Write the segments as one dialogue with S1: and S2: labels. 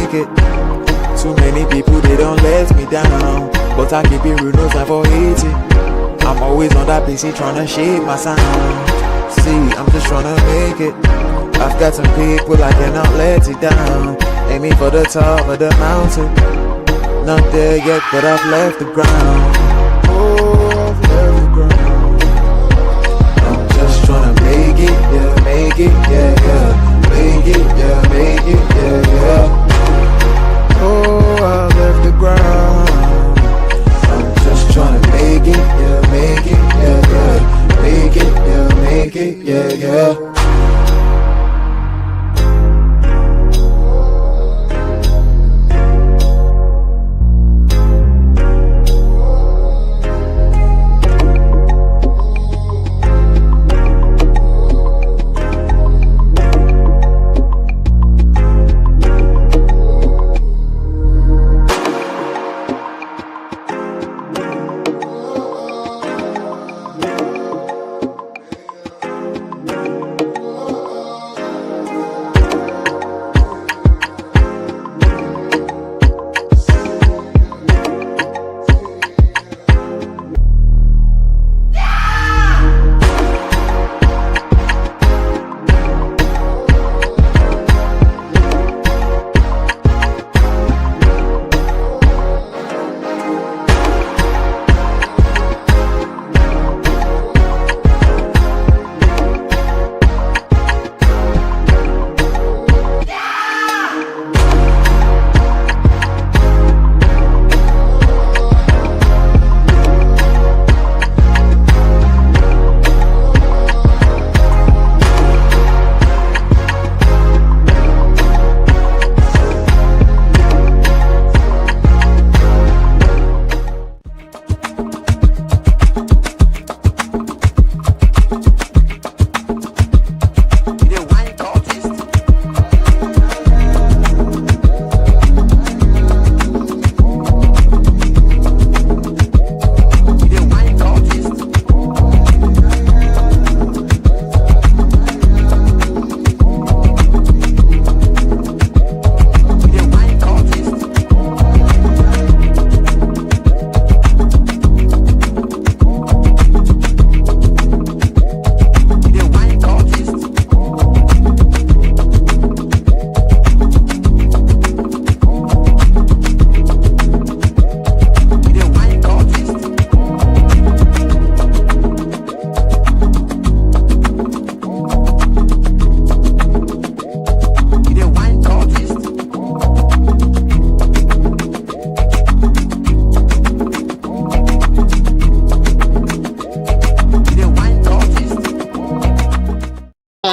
S1: make it. Too many people, they don't let me down. But I keep it real, no time for hating. I'm always on that PC trying to shape my sound. See, I'm just trying to make it. I've got some people, I cannot let it down. Aiming for the top of the mountain. Not there yet, but I've left the ground. Oh, I've left the ground. I'm just trying to make it, yeah, make it, yeah, yeah. Make it, yeah, make it, yeah, yeah. Oh, I've left the ground. I'm just trying to make it, yeah, make it, yeah, yeah. Make it, yeah, make it, yeah, yeah.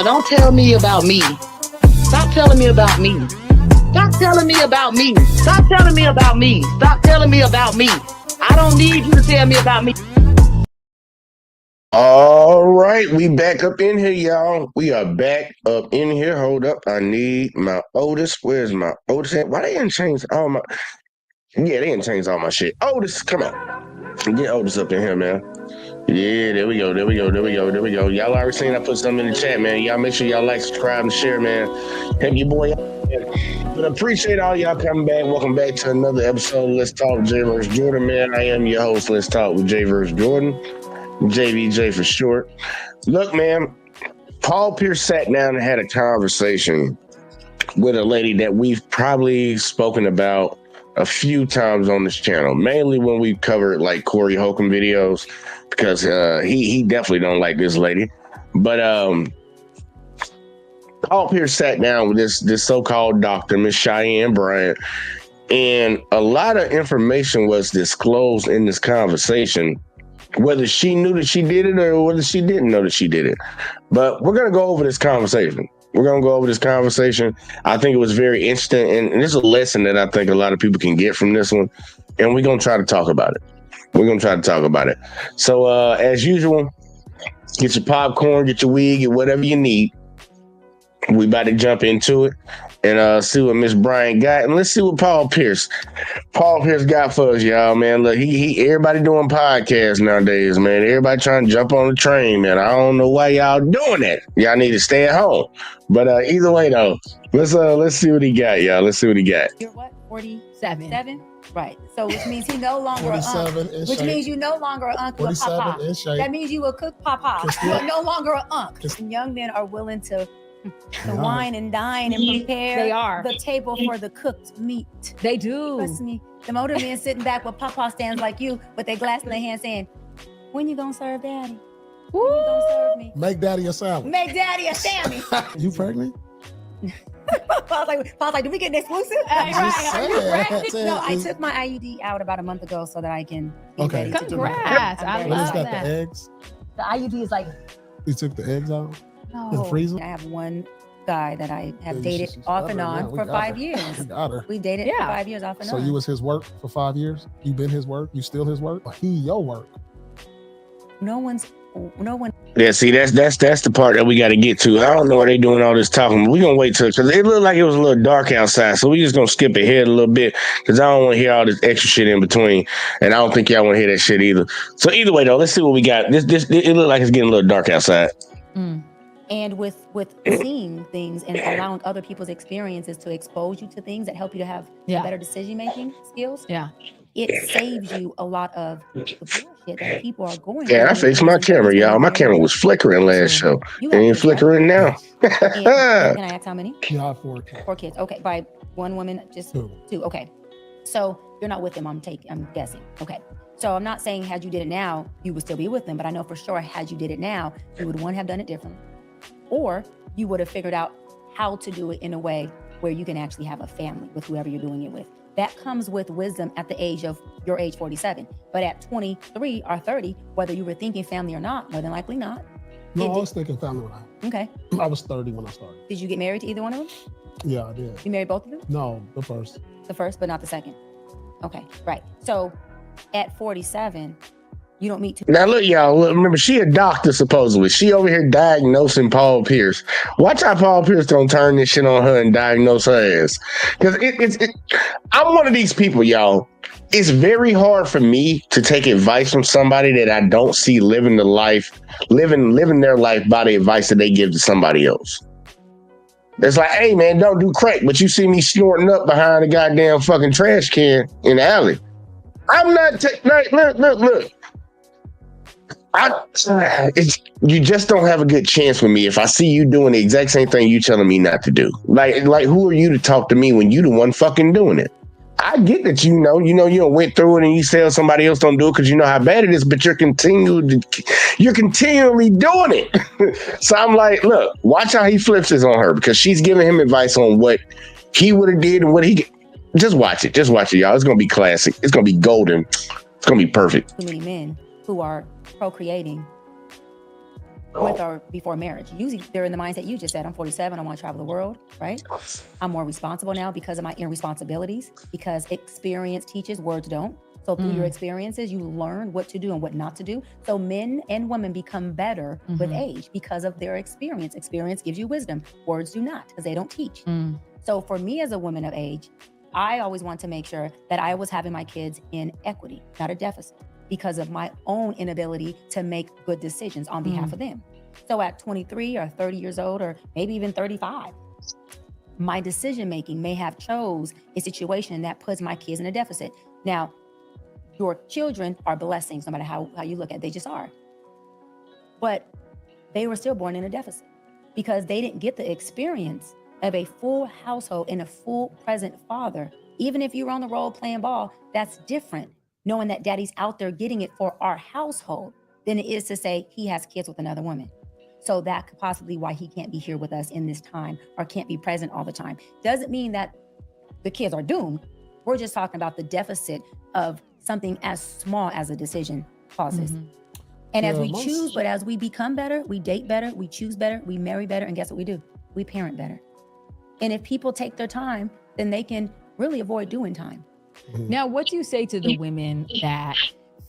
S2: Don't tell me about me. Stop telling me about me. Stop telling me about me. Stop telling me about me. Stop telling me about me. I don't need you to tell me about me.
S3: All right, we back up in here, y'all. We are back up in here. Hold up. I need my Otis. Where's my Otis at? Why they didn't change all my... Yeah, they didn't change all my shit. Otis, come on. Get Otis up in here, man. Yeah, there we go. Y'all already seen I put something in the chat, man. Y'all make sure y'all like, subscribe, and share, man. Help your boy out, man. But appreciate all y'all coming back. Welcome back to another episode of Let's Talk with Jay vs. Jordan, man. I am your host, Let's Talk with Jay vs. Jordan. JVJ for short. Look, man, Paul Pierce sat down and had a conversation with a lady that we've probably spoken about a few times on this channel, mainly when we covered like Corey Holcomb videos, because he definitely don't like this lady. But Paul Pierce sat down with this so-called doctor, Miss Shyan Bryant, and a lot of information was disclosed in this conversation, whether she knew that she did it or whether she didn't know that she did it. But we're going to go over this conversation. I think it was very interesting, and there's a lesson that I think a lot of people can get from this one, and we're going to try to talk about it. So as usual, get your popcorn, get your weed, get whatever you need, We about to jump into it and see what Miss Bryant got, and let's see what Paul Pierce got for us, y'all. Man, look, he everybody doing podcasts nowadays, man. Everybody trying to jump on the train, man. I don't know why y'all doing that. Y'all need to stay at home. But either way, though, let's see what he got, y'all. Let's see what he got.
S4: You're what? 47? Right. So which means he no longer
S5: 47
S4: a which means you no longer an uncle or papa. That means you will cook papa. You're no longer an unc. And young men are willing to wine and dine and prepare the table for the cooked meat.
S6: They do.
S4: Trust me. The older men sitting back with papa stands like you with their glass in their hand saying, when you gonna serve daddy? When you gonna serve me?
S5: Make daddy a sandwich.
S4: Make daddy a sandwich.
S5: You pregnant?
S4: Paul's like, do we get an exclusive?
S5: Right.
S4: No, I took my IUD out about a month ago so that I can be ready to do it.
S6: Congrats. I
S5: What is
S6: love
S5: that,
S6: that.
S5: the eggs?
S4: The IUD is like,
S5: You took the eggs out?
S4: no.
S5: The freezer?
S4: I have one guy that I have
S5: Yeah,
S4: dated
S5: she's
S4: off and
S5: better
S4: on
S5: now. We
S4: for
S5: got
S4: 5
S5: her.
S4: years.
S5: We got her.
S4: We dated for 5 years off and
S5: So
S4: on.
S5: you was his work for 5 years? You been his work? You still his work? Or he your work?
S4: No one.
S3: Yeah, see, that's the part that we got to get to. I don't know why they doing all this talking. We're gonna wait till because it looked like it was a little dark outside, so we just gonna skip ahead a little bit because I don't want to hear all this extra shit in between, and I don't think y'all want to hear that shit either. So either way, though, let's see what we got. This it looked like it's getting a little dark outside.
S4: And with seeing things and allowing other people's experiences to expose you to things that help you to have better decision making skills.
S6: Yeah.
S4: It saves you a lot of the bullshit that people are going
S3: Yeah, I fixed my camera, y'all. My camera was flickering last show. It ain't flickering now.
S4: Can I ask how many?
S5: You have 4 kids.
S4: 4 kids. Okay, by one woman, just 2. Okay, so you're not with them. I'm guessing. Okay, so I'm not saying had you did it now, you would still be with them, but I know for sure had you did it now, you would have done it differently, or you would have figured out how to do it in a way where you can actually have a family with whoever you're doing it with. That comes with wisdom at the age of your age 47. But at 23 or 30, whether you were thinking family or not, more than likely not.
S5: No, I was thinking family when
S4: Okay.
S5: I was 30 when I started.
S4: Did you get married to either one of them?
S5: Yeah, I did.
S4: You married both of them?
S5: No, the first.
S4: The first, but not the second. Okay, right. So at 47, you don't meet two.
S3: Now look, y'all. Look, remember, she a doctor supposedly. She over here diagnosing Paul Pierce. Watch how Paul Pierce don't turn this shit on her and diagnose her ass. Because I'm one of these people, y'all. It's very hard for me to take advice from somebody that I don't see living their life by the advice that they give to somebody else. It's like, hey man, don't do crack, but you see me snorting up behind a goddamn fucking trash can in the alley. I'm not look. You just don't have a good chance with me if I see you doing the exact same thing you telling me not to do. Like who are you to talk to me when you the one fucking doing it? I get that you done went through it and you tell somebody else don't do it because you know how bad it is, but you're continually doing it. So I'm like, look, watch how he flips this on her because she's giving him advice on what he would have did and what he. Just watch it, y'all. It's gonna be classic. It's gonna be golden. It's gonna be perfect.
S4: Too many men who are procreating with or before marriage. Usually they're in the mindset you just said, I'm 47, I want to travel the world, right? I'm more responsible now because of my irresponsibilities, because experience teaches, words don't. So through your experiences, you learn what to do and what not to do. So men and women become better with age because of their experience. Experience gives you wisdom. Words do not, because they don't teach. So for me as a woman of age, I always want to make sure that I was having my kids in equity, not a deficit, because of my own inability to make good decisions on behalf of them. So at 23 or 30 years old, or maybe even 35, my decision-making may have chose a situation that puts my kids in a deficit. Now, your children are blessings, no matter how you look at it, they just are. But they were still born in a deficit because they didn't get the experience of a full household and a full present father. Even if you were on the road playing ball, that's different, knowing that daddy's out there getting it for our household than it is to say he has kids with another woman. So that could possibly why he can't be here with us in this time or can't be present all the time. Doesn't mean that the kids are doomed. We're just talking about the deficit of something as small as a decision process. And as we choose, but as we become better, we date better, we choose better, we marry better, and guess what we do? We parent better. And if people take their time, then they can really avoid doing time.
S6: Now, what do you say to the women that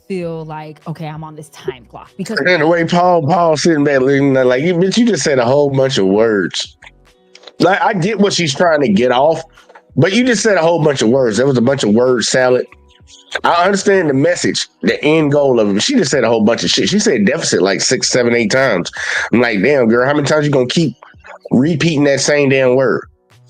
S6: feel like, okay, I'm on this time clock? Because
S3: And the way Paul sitting back looking like, bitch, you just said a whole bunch of words. Like, I get what she's trying to get off, but you just said a whole bunch of words. There was a bunch of word salad. I understand the message, the end goal of it. She just said a whole bunch of shit. She said deficit like 6, 7, 8 times. I'm like, damn, girl, how many times you gonna keep repeating that same damn word?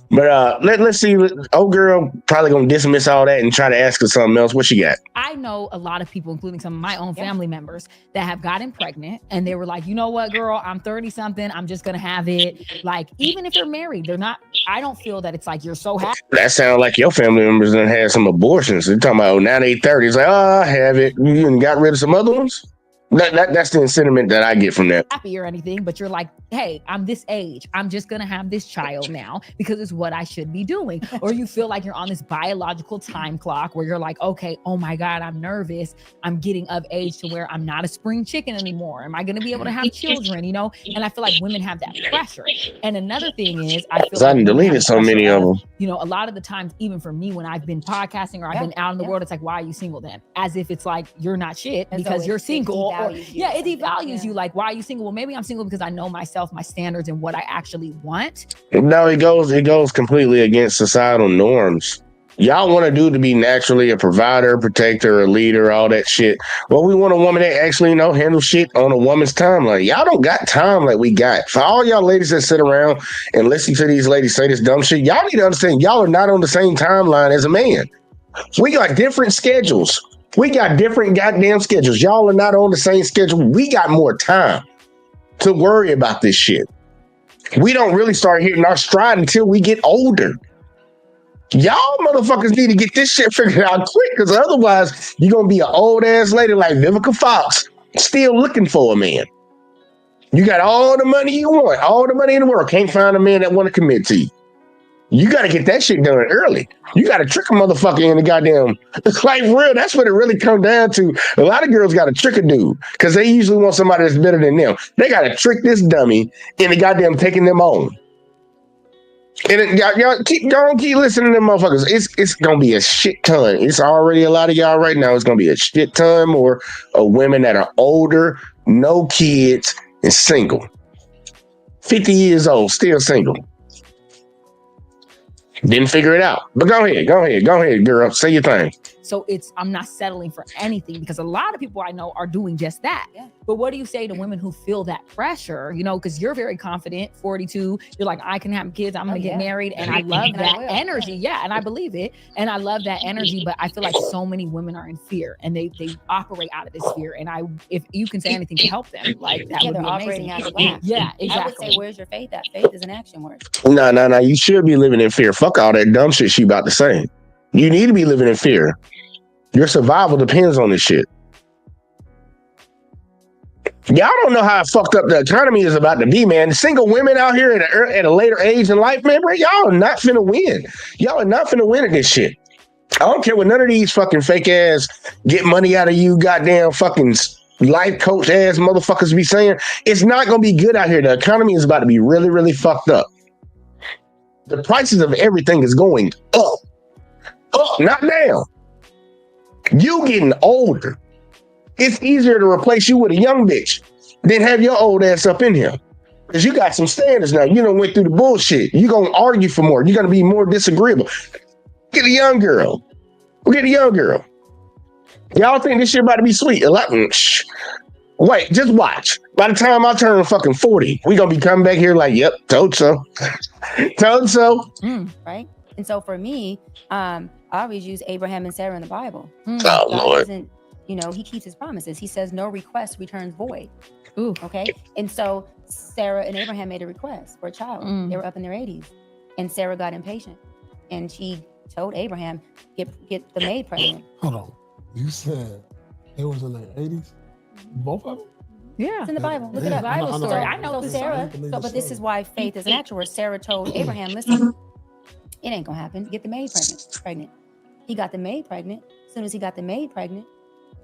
S3: But let's see. Old girl probably gonna dismiss all that and try to ask her something else. What she got?
S6: I know a lot of people, including some of my own family members, that have gotten pregnant and they were like, you know what, girl, I'm 30 something. I'm just gonna have it. Like, even if they're married, they're not. I don't feel that it's like you're so happy.
S3: That sounds like your family members done had some abortions. They're talking about, oh, now they 30. It's like, oh, I have it. You done got rid of some other ones. That's the sentiment that I get from that.
S6: Happy or anything, but you're like, hey, I'm this age. I'm just gonna have this child now because it's what I should be doing. Or you feel like you're on this biological time clock where you're like, okay, oh my God, I'm nervous. I'm getting of age to where I'm not a spring chicken anymore. Am I gonna be able to have children? You know, and I feel like women have that pressure. And another thing is, I feel like
S3: deleted so many of them.
S6: You know, a lot of the times, even for me, when I've been podcasting or I've been out in the world, it's like, why are you single then? As if it's like you're not shit because you're single. It devalues you. Like, why are you single? Well, maybe I'm single because I know myself, my standards, and what I actually want.
S3: No, it goes completely against societal norms. Y'all want a dude to be naturally a provider, protector, a leader, all that shit. Well, we want a woman that actually, handle shit on a woman's timeline. Y'all don't got time like we got. For all y'all ladies that sit around and listen to these ladies say this dumb shit, y'all need to understand y'all are not on the same timeline as a man. We got different schedules. We got different goddamn schedules. Y'all are not on the same schedule. We got more time to worry about this shit. We don't really start hitting our stride until we get older. Y'all motherfuckers need to get this shit figured out quick, because otherwise you're going to be an old ass lady like Vivica Fox still looking for a man. You got all the money you want, all the money in the world. Can't find a man that want to commit to you. You got to get that shit done early. You got to trick a motherfucker in the goddamn, like real. That's what it really comes down to. A lot of girls got to trick a dude because they usually want somebody that's better than them. They got to trick this dummy into goddamn taking them on. And y'all keep listening to them motherfuckers. It's going to be a shit ton. It's already a lot of y'all right now. It's going to be a shit ton more of women that are older, no kids, and single. 50 years old, still single. Didn't figure it out. But go ahead, girl. Say your thing.
S6: So I'm not settling for anything because a lot of people I know are doing just that. Yeah. But what do you say to women who feel that pressure? You know, because you're very confident, 42. You're like, I can have kids. I'm going to get married. And I love that energy. Yeah. And I believe it. And I love that energy. But I feel like so many women are in fear and they operate out of this fear. And if you can say anything to help them, like that would be
S4: operating
S6: amazing.
S4: out of whack.
S6: Yeah, exactly.
S4: I would say, where's your faith? That faith is an action word.
S3: No. You should be living in fear. Fuck all that dumb shit she about to say. You need to be living in fear. Your survival depends on this shit. Y'all don't know how fucked up the economy is about to be, man. The single women out here at a later age in life, man, bro, y'all are not finna win. Y'all are not finna win at this shit. I don't care what none of these fucking fake ass get money out of you, goddamn fucking life coach ass motherfuckers be saying. It's not gonna be good out here. The economy is about to be really, really fucked up. The prices of everything is going up, not down. You getting older. It's easier to replace you with a young bitch than have your old ass up in here. Because you got some standards now. You done went through the bullshit. You're going to argue for more. You're going to be more disagreeable. Get a young girl. Y'all think this shit about to be sweet. Wait, just watch. By the time I turn fucking 40, we going to be coming back here like, yep, told so.
S4: Right? And so for me, I always use Abraham and Sarah in the Bible.
S3: Oh,
S4: God
S3: Lord.
S4: doesn't, he keeps his promises. He says no request returns void.
S6: Ooh.
S4: Okay. And so Sarah and Abraham made a request for a child. They were up in their 80s. And Sarah got impatient. And she told Abraham, get the maid pregnant.
S5: Hold on. You said it was in their 80s? Both of them?
S6: Yeah.
S4: It's in the Bible. Look
S5: Yeah,
S4: it up.
S6: Bible
S5: I know.
S6: story. I know
S4: So
S6: this
S4: Sarah, but this is why faith is an action word. Sarah told Abraham, listen, it ain't gonna happen. Get the maid pregnant. He got the maid pregnant. As soon as he got the maid pregnant,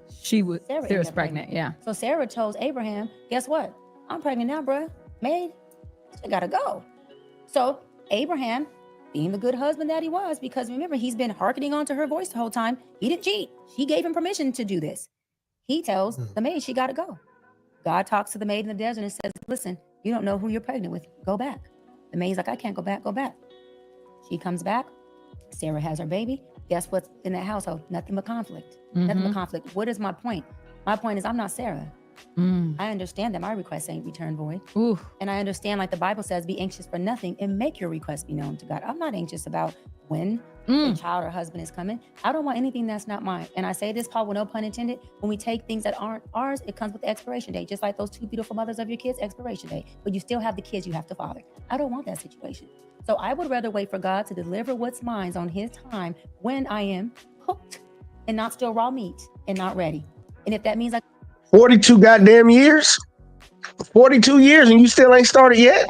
S6: Sarah
S4: ended
S6: was
S4: up
S6: pregnant. Yeah.
S4: So Sarah tells Abraham, guess what? I'm pregnant now, bruh. Maid, she gotta go. So Abraham, being the good husband that he was, because remember, he's been hearkening onto her voice the whole time. He didn't cheat. She gave him permission to do this. He tells the maid she gotta go. God talks to the maid in the desert and says, listen, you don't know who you're pregnant with. Go back. The maid's like, I can't go back, go back. She comes back. Sarah has her baby. Guess what's in that household? Nothing but conflict. Nothing but conflict. What is my point? My point is I'm not Sarah. I understand that my request ain't returned void.
S6: Ooh.
S4: And I understand, like the Bible says, be anxious for nothing and make your request be known to God. I'm not anxious about when a child or husband is coming. I don't want anything that's not mine. And I say this, Paul, with no pun intended, when we take things that aren't ours, it comes with the expiration date, just like those two beautiful mothers of your kids, expiration date. But you still have the kids you have to father. I don't want that situation. So I would rather wait for God to deliver what's mine on his time when I am cooked and not still raw meat and not ready. And if that means
S3: 42 goddamn years? 42 years and you still ain't started yet?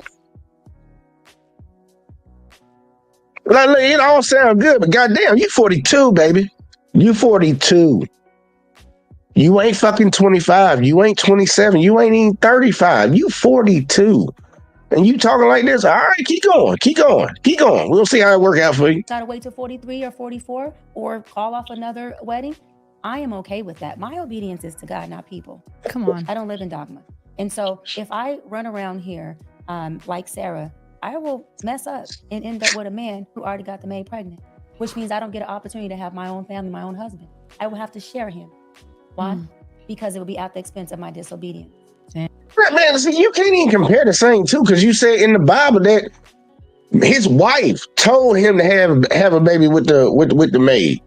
S3: Like, look, it all sounds good, but goddamn, you 42, baby. You 42. You ain't fucking 25. You ain't 27. You ain't even 35. You 42. And you talking like this? All right, keep going. Keep going. Keep going. We'll see how it work out for you.
S4: gotta wait till 43 or 44 or call off another wedding, I am okay with that. My obedience is to God, not people.
S6: Come on.
S4: I don't live in dogma. And so if I run around here like Sarah, I will mess up and end up with a man who already got the maid pregnant, which means I don't get an opportunity to have my own family, my own husband. I will have to share him. Why? Because it will be at the expense of my disobedience.
S3: Man, see, you can't even compare the same two, because you say in the Bible that his wife told him to have a baby with the maid.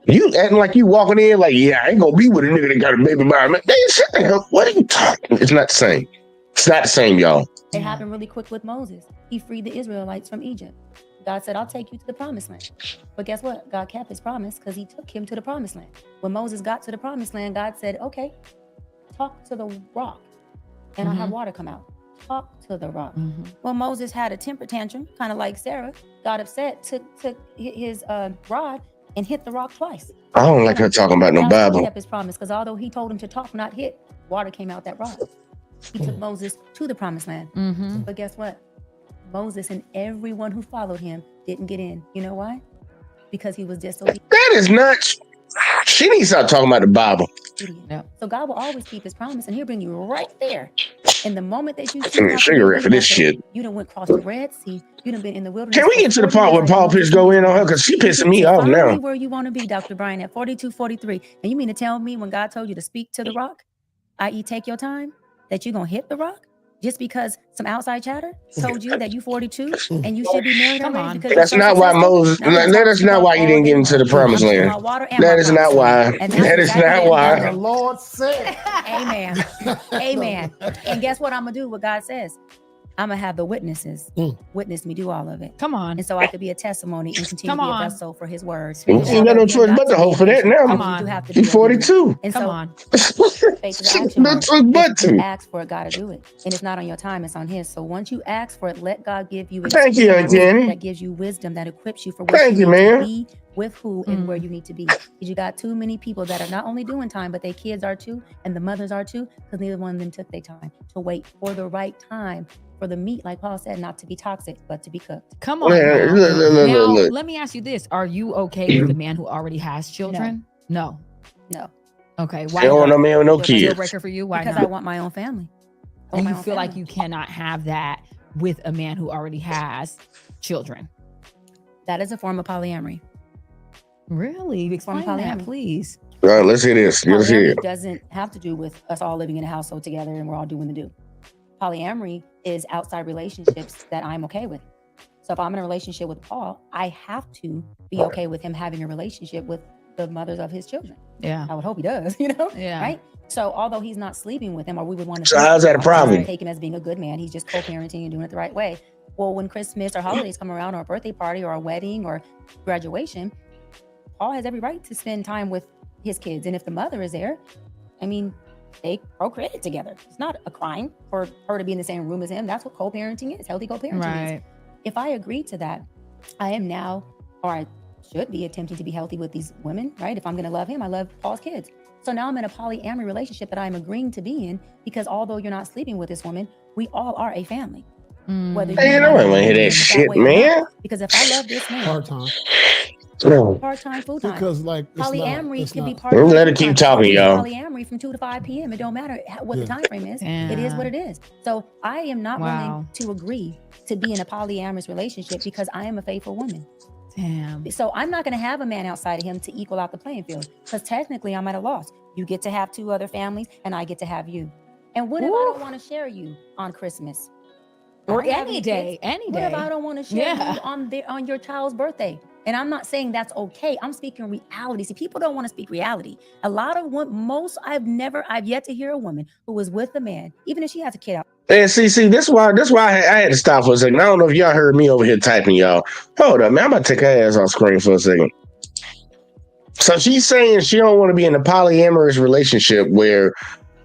S3: You acting like you walking in like, yeah, I ain't gonna be with a nigga that got a baby by him. What are you talking? It's not the same. It's not the same, y'all.
S4: It happened really quick with Moses. He freed the Israelites from Egypt. God said, I'll take you to the promised land. But guess what? God kept his promise because he took him to the promised land. When Moses got to the promised land, God said, okay, talk to the rock and I'll have water come out. Talk to the rock. Well, Moses had a temper tantrum, kind of like Sarah, got upset, took his rod and hit the rock twice.
S3: I don't like her talking about no
S4: Now,
S3: Bible.
S4: He kept his promise because although he told him to talk, not hit, water came out that rock. He took Moses to the promised land. But guess what? Moses and everyone who followed him didn't get in. You know why? Because he was disobedient.
S3: That is not. She needs to start talking about the Bible.
S6: Yeah.
S4: So God will always keep his promise and he'll bring you right there. And the moment that you
S3: I need a cigarette for this shit.
S4: You done went across the Red Sea. You done been in the wilderness.
S3: Can we get to the part where Paul Pitts go in on her? Because she pissing me off now.
S4: Where you want to be, Dr. Bryant, at 42, 43. And you mean to tell me when God told you to speak to the rock, i.e. take your time, that you're going to hit the rock? Just because some outside chatter told you that you 42 and you should be married already?
S3: That's not why Moses. That's not why you didn't get into the promised land. That is not why. That is not why.
S5: The Lord said.
S4: Amen. Amen. And guess what I'm gonna do? What God says. I'm gonna have the witnesses witness me do all of it.
S6: Come on.
S4: And so I could be a testimony and continue to be a vessel for his words.
S3: You ain't got no choice but to hope for that now.
S6: Come on.
S3: He's 42.
S4: And
S6: Come
S4: so,
S6: on.
S4: faith is action.
S3: No choice but
S4: If you
S3: to.
S4: ask for it, God to do it. And it's not on your time, it's on his. So once you ask for it, let God give you
S3: Thank you,
S4: experience
S3: Jenny.
S4: that gives you wisdom, that equips you for what
S3: Thank you,
S4: need
S3: man.
S4: to be, with who and where you need to be. Because you got too many people that are not only doing time, but their kids are too, and the mothers are too, because neither one of them took their time to wait for the right time for the meat, like Paul said, not to be toxic, but to be cooked.
S6: Come on.
S3: Man,
S6: Now,
S3: look.
S6: let me ask you this. Are you okay with a man who already has children? No.
S4: No.
S6: Okay.
S3: They
S6: Why
S3: don't want
S6: not?
S3: no man with no
S6: Deal
S3: kids.
S6: breaker for you? Why
S4: Because
S6: not?
S4: I want my own family.
S6: And you feel like you cannot have that with a man who already has children?
S4: That is a form of polyamory.
S6: Really? Explain that,
S4: polyamory.
S6: please.
S3: All right, let's hear this. Let's hear
S4: Polyamory
S3: it.
S4: doesn't have to do with us all living in a household together and we're all doing the do. Polyamory is outside relationships that I'm okay with. So if I'm in a relationship with Paul, I have to be okay with him having a relationship with the mothers of his children.
S6: Yeah.
S4: I would hope he does,
S6: Yeah.
S4: right? So although he's not sleeping with him, or we would want to
S3: So how's that a problem?
S4: take him as being a good man, he's just co-parenting and doing it the right way. Well, when Christmas or holidays come around, or a birthday party or a wedding or graduation, Paul has every right to spend time with his kids. And if the mother is there, I mean, they procreated together. It's not a crime for her to be in the same room as him. That's what co-parenting is, healthy co-parenting is.
S6: Right.
S4: If I agree to that, I am now, or I should be attempting to be healthy with these women, right? If I'm going to love him, I love Paul's kids. So now I'm in a polyamory relationship that I'm agreeing to be in, because although you're not sleeping with this woman, we all are a family. Whether
S3: Man, I don't want to hear that shit,
S4: way or
S3: man.
S4: not. Because if I love this man,
S5: Part-time.
S4: part-time, full-time.
S5: Because like
S4: polyamory can be
S5: not,
S4: part-time.
S3: Let her keep talking, y'all.
S4: Polyamory from 2 to 5 p.m. It don't matter what the
S5: Yeah.
S4: time frame is. It is what it is. So I am not willing to agree to be in a polyamorous relationship because I am a faithful woman.
S6: Damn.
S4: So I'm not going to have a man outside of him to equal out the playing field because technically I'm at a loss. You get to have 2 other families and I get to have you. And what if I don't want to share you on Christmas?
S6: Or any day,
S4: What if I don't want to share you on your child's birthday? And I'm not saying that's okay. I'm speaking reality. See, people don't want to speak reality. A lot of I've yet to hear a woman who was with a man, even if she has a kid out.
S3: And see, that's why I had to stop for a second. I don't know if y'all heard me over here typing, y'all. Hold up, man. I'm about to take her ass off screen for a second. So she's saying she don't want to be in a polyamorous relationship where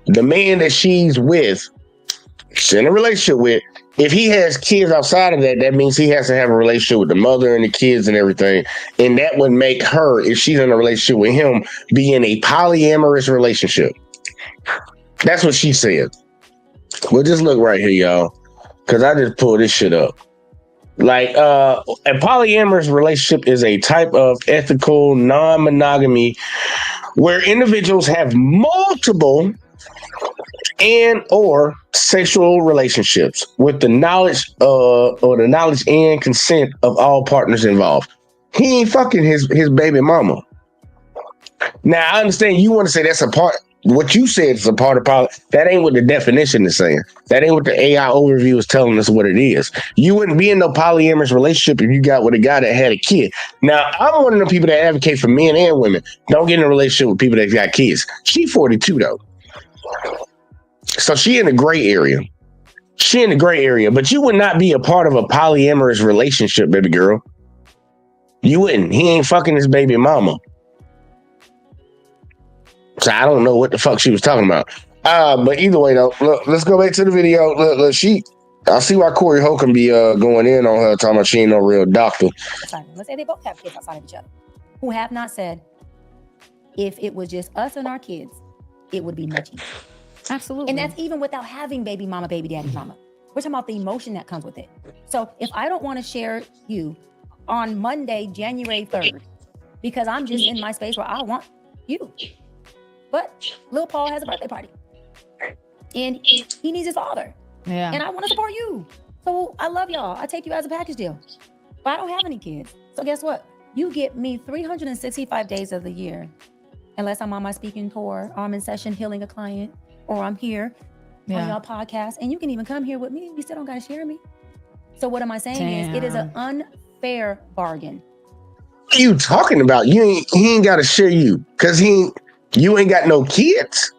S3: the man that she's in a relationship with, if he has kids outside of that, that means he has to have a relationship with the mother and the kids and everything. And that would make her, if she's in a relationship with him, be in a polyamorous relationship. That's what she said. Well, just look right here, y'all, because I just pulled this shit up. Like, a polyamorous relationship is a type of ethical non-monogamy where individuals have multiple and or sexual relationships with the knowledge and consent of all partners involved. He ain't fucking his baby mama. Now I understand you want to say that's a part. What you said is a part of poly. That ain't what the definition is saying. That ain't what the AI overview is telling us what it is. You wouldn't be in no polyamorous relationship if you got with a guy that had a kid. Now I'm one of the people that advocate for men and women. Don't get in a relationship with people that got kids. She 42 though. So she in the gray area. But you would not be a part of a polyamorous relationship, baby girl. You wouldn't. He ain't fucking his baby mama. So I don't know what the fuck she was talking about. But either way, though, look, let's go back to the video. Look, I see why Corey Holcomb be going in on her, talking about she ain't no real doctor.
S4: Let's say they both have kids outside of each other who have not said, if it was just us and our kids, it would be much easier.
S6: Absolutely.
S4: And that's even without having baby mama, baby daddy mama. We're talking about the emotion that comes with it. So if I don't want to share you on Monday, January 3rd, because I'm just in my space where I want you. But Lil Paul has a birthday party. And he needs his father.
S6: Yeah.
S4: And I want to support you. So I love y'all. I take you as a package deal. But I don't have any kids. So guess what? You get me 365 days of the year. Unless I'm on my speaking tour, or I'm in session healing a client, or I'm here on y'all podcast, and you can even come here with me. You still don't got to share me. So what am I saying is it is an unfair bargain.
S3: What are you talking about? He ain't got to share you because you ain't got no kids.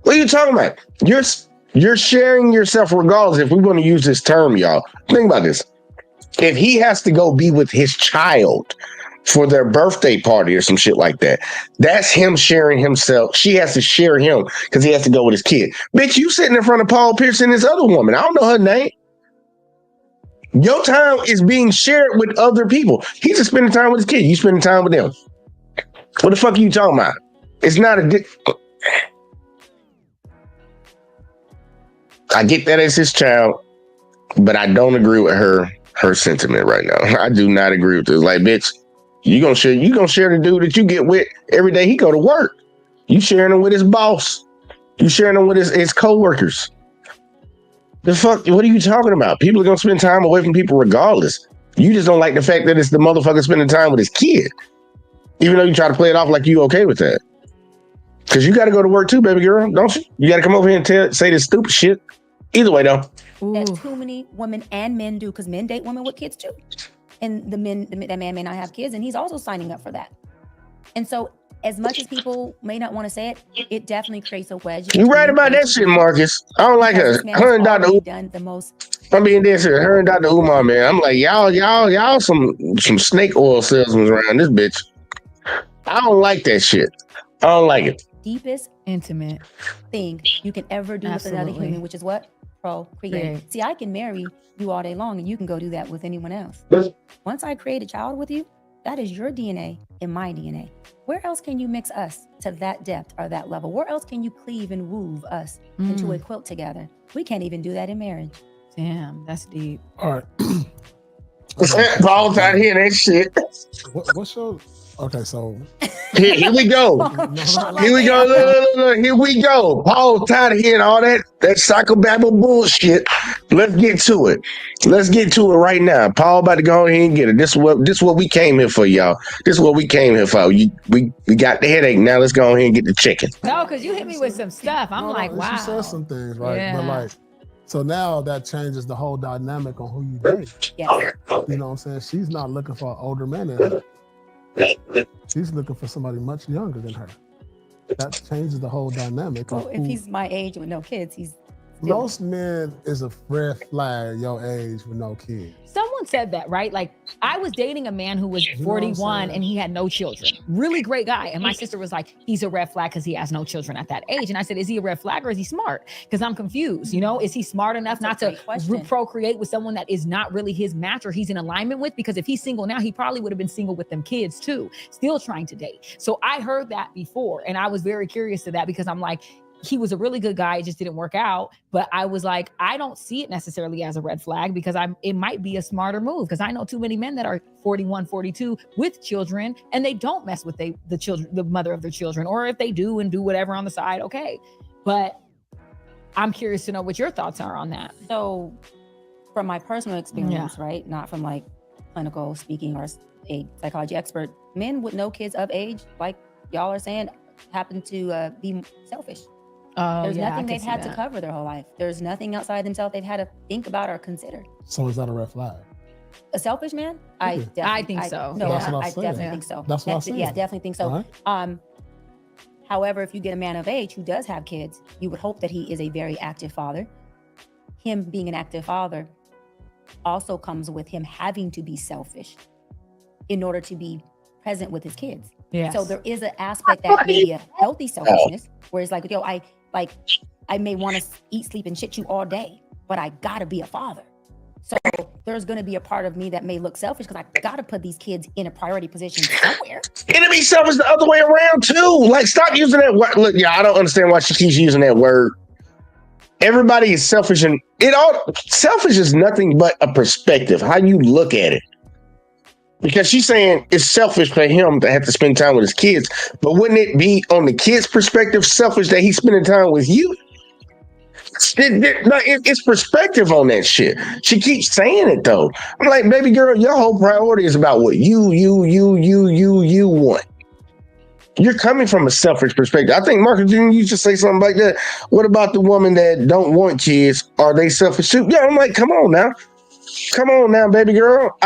S3: What are you talking about? You're sharing yourself regardless. If we want to use this term, y'all, think about this. If he has to go be with his child for their birthday party or some shit like that, that's him sharing himself. She has to share him because he has to go with his kid. Bitch, you sitting in front of Paul Pierce and this other woman. I don't know her name. Your time is being shared with other people. He's just spending time with his kid. You spending time with them. What the fuck are you talking about? It's not a I get that as his child, but I don't agree with her sentiment right now. I do not agree with this. Like, bitch, you gonna share the dude that you get with every day he go to work. You sharing him with his boss. You sharing him with his co-workers. The fuck, what are you talking about? People are gonna spend time away from people regardless. You just don't like the fact that it's the motherfucker spending time with his kid. Even though you try to play it off like you okay with that. Cause you gotta go to work too, baby girl, don't you? You gotta come over here and say this stupid shit. Either way though.
S4: That too many women and men do, because men date women with kids too. And that man may not have kids, and he's also signing up for that. And so as much as people may not want to say it, it definitely creates a wedge.
S3: You right about that shit, Marcus. I don't like her. Her and Dr.
S4: done the most.
S3: I'm being dead serious. Her and Dr. Umar, man. I'm like, y'all some snake oil salesmen around this bitch. I don't like that shit. I don't like it.
S4: Deepest
S6: intimate
S4: thing you can ever do with another human, which is what? Procreate. See, I can marry you all day long and you can go do that with anyone else. Once I create a child with you, that is your DNA and my DNA. Where else can you mix us to that depth or that level? Where else can you cleave and wove us into a quilt together? We can't even do that in marriage.
S6: Damn, that's deep.
S5: All right.
S3: Paul's out here that shit.
S5: What's your okay? So
S3: Here we go. Here we go. Look. Here we go. Paul tired of hearing all that psychobabble bullshit. Let's get to it. Let's get to it right now. Paul about to go ahead and get it. This is what we came here for, y'all. This is what we came here for. We got the headache. Now let's go ahead and get the chicken.
S6: No, because you hit me with some stuff. I'm like, wow.
S5: She said some things, right?
S6: Yeah.
S5: But like, so now that changes the whole dynamic on who you date.
S4: Yes.
S5: You know what I'm saying? She's not looking for an older man than her. She's looking for somebody much younger than her. That changes the whole dynamic.
S4: Well, if he's my age with no kids, he's
S5: most men is a red flag your age with no kids.
S6: Someone said that, right? Like, I was dating a man who was
S5: You know what I'm
S6: 41
S5: saying?
S6: and he had no children. Really great guy. And my sister was like, he's a red flag because he has no children at that age. And I said, is he a red flag or is he smart? Because I'm confused. You know, is he smart enough
S4: That's
S6: not
S4: a
S6: to
S4: great question.
S6: procreate with someone that is not really his match or he's in alignment with? Because if he's single now, he probably would have been single with them kids too, still trying to date. So I heard that before. And I was very curious to that because I'm like, he was a really good guy. It just didn't work out. But I was like, I don't see it necessarily as a red flag because it might be a smarter move because I know too many men that are 41, 42 with children and they don't mess with the children, the mother of their children, or if they do and do whatever on the side, okay. But I'm curious to know what your thoughts are on that.
S4: So from my personal experience, right? Not from like clinical speaking or a psychology expert, men with no kids of age, like y'all are saying, happen to be selfish. There's nothing they've had to cover their whole life. There's nothing outside themselves they've had to think about or consider.
S5: So is that a red flag?
S4: A selfish man?
S6: I think so.
S4: No,
S5: That's what
S4: I
S5: I'm saying.
S4: definitely think so.
S5: That's what I'm saying.
S4: Yeah, definitely think so.
S5: Right?
S4: However, if you get a man of age who does have kids, you would hope that he is a very active father. Him being an active father also comes with him having to be selfish in order to be present with his kids.
S6: Yes.
S4: So there is an aspect that may be a healthy selfishness, where it's like, yo, I may want to eat, sleep, and shit you all day, but I gotta be a father. So there's gonna be a part of me that may look selfish because I gotta put these kids in a priority position somewhere.
S3: It'll be selfish the other way around too. Like, stop using that word. Look, yeah, I don't understand why she keeps using that word. Everybody is selfish, and selfish is nothing but a perspective, how you look at it. Because she's saying it's selfish for him to have to spend time with his kids, but wouldn't it be on the kid's perspective selfish that he's spending time with you? It's perspective on that shit. She keeps saying it though. I'm like, baby girl, your whole priority is about what you want. You're coming from a selfish perspective. I think, Marcus, didn't you just say something like that? What about the woman that don't want kids? Are they selfish too? Yeah, I'm like, come on now, baby girl.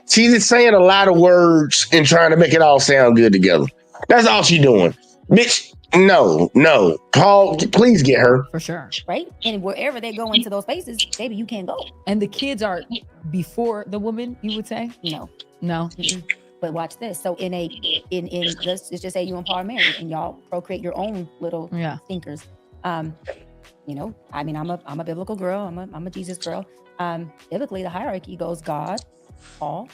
S3: She's just saying a lot of words and trying to make it all sound good together. That's all she's doing. Bitch, no. Paul, please get her.
S6: For sure.
S4: Right? And wherever they go into those spaces, baby, you can't go.
S6: And the kids are before the woman, you would say?
S4: No.
S6: Mm-mm.
S4: But watch this. So in let's just say you and Paul are married and y'all procreate your own little thinkers. You know, I mean, I'm a biblical girl. I'm a Jesus girl. Biblically, the hierarchy goes God, Paul,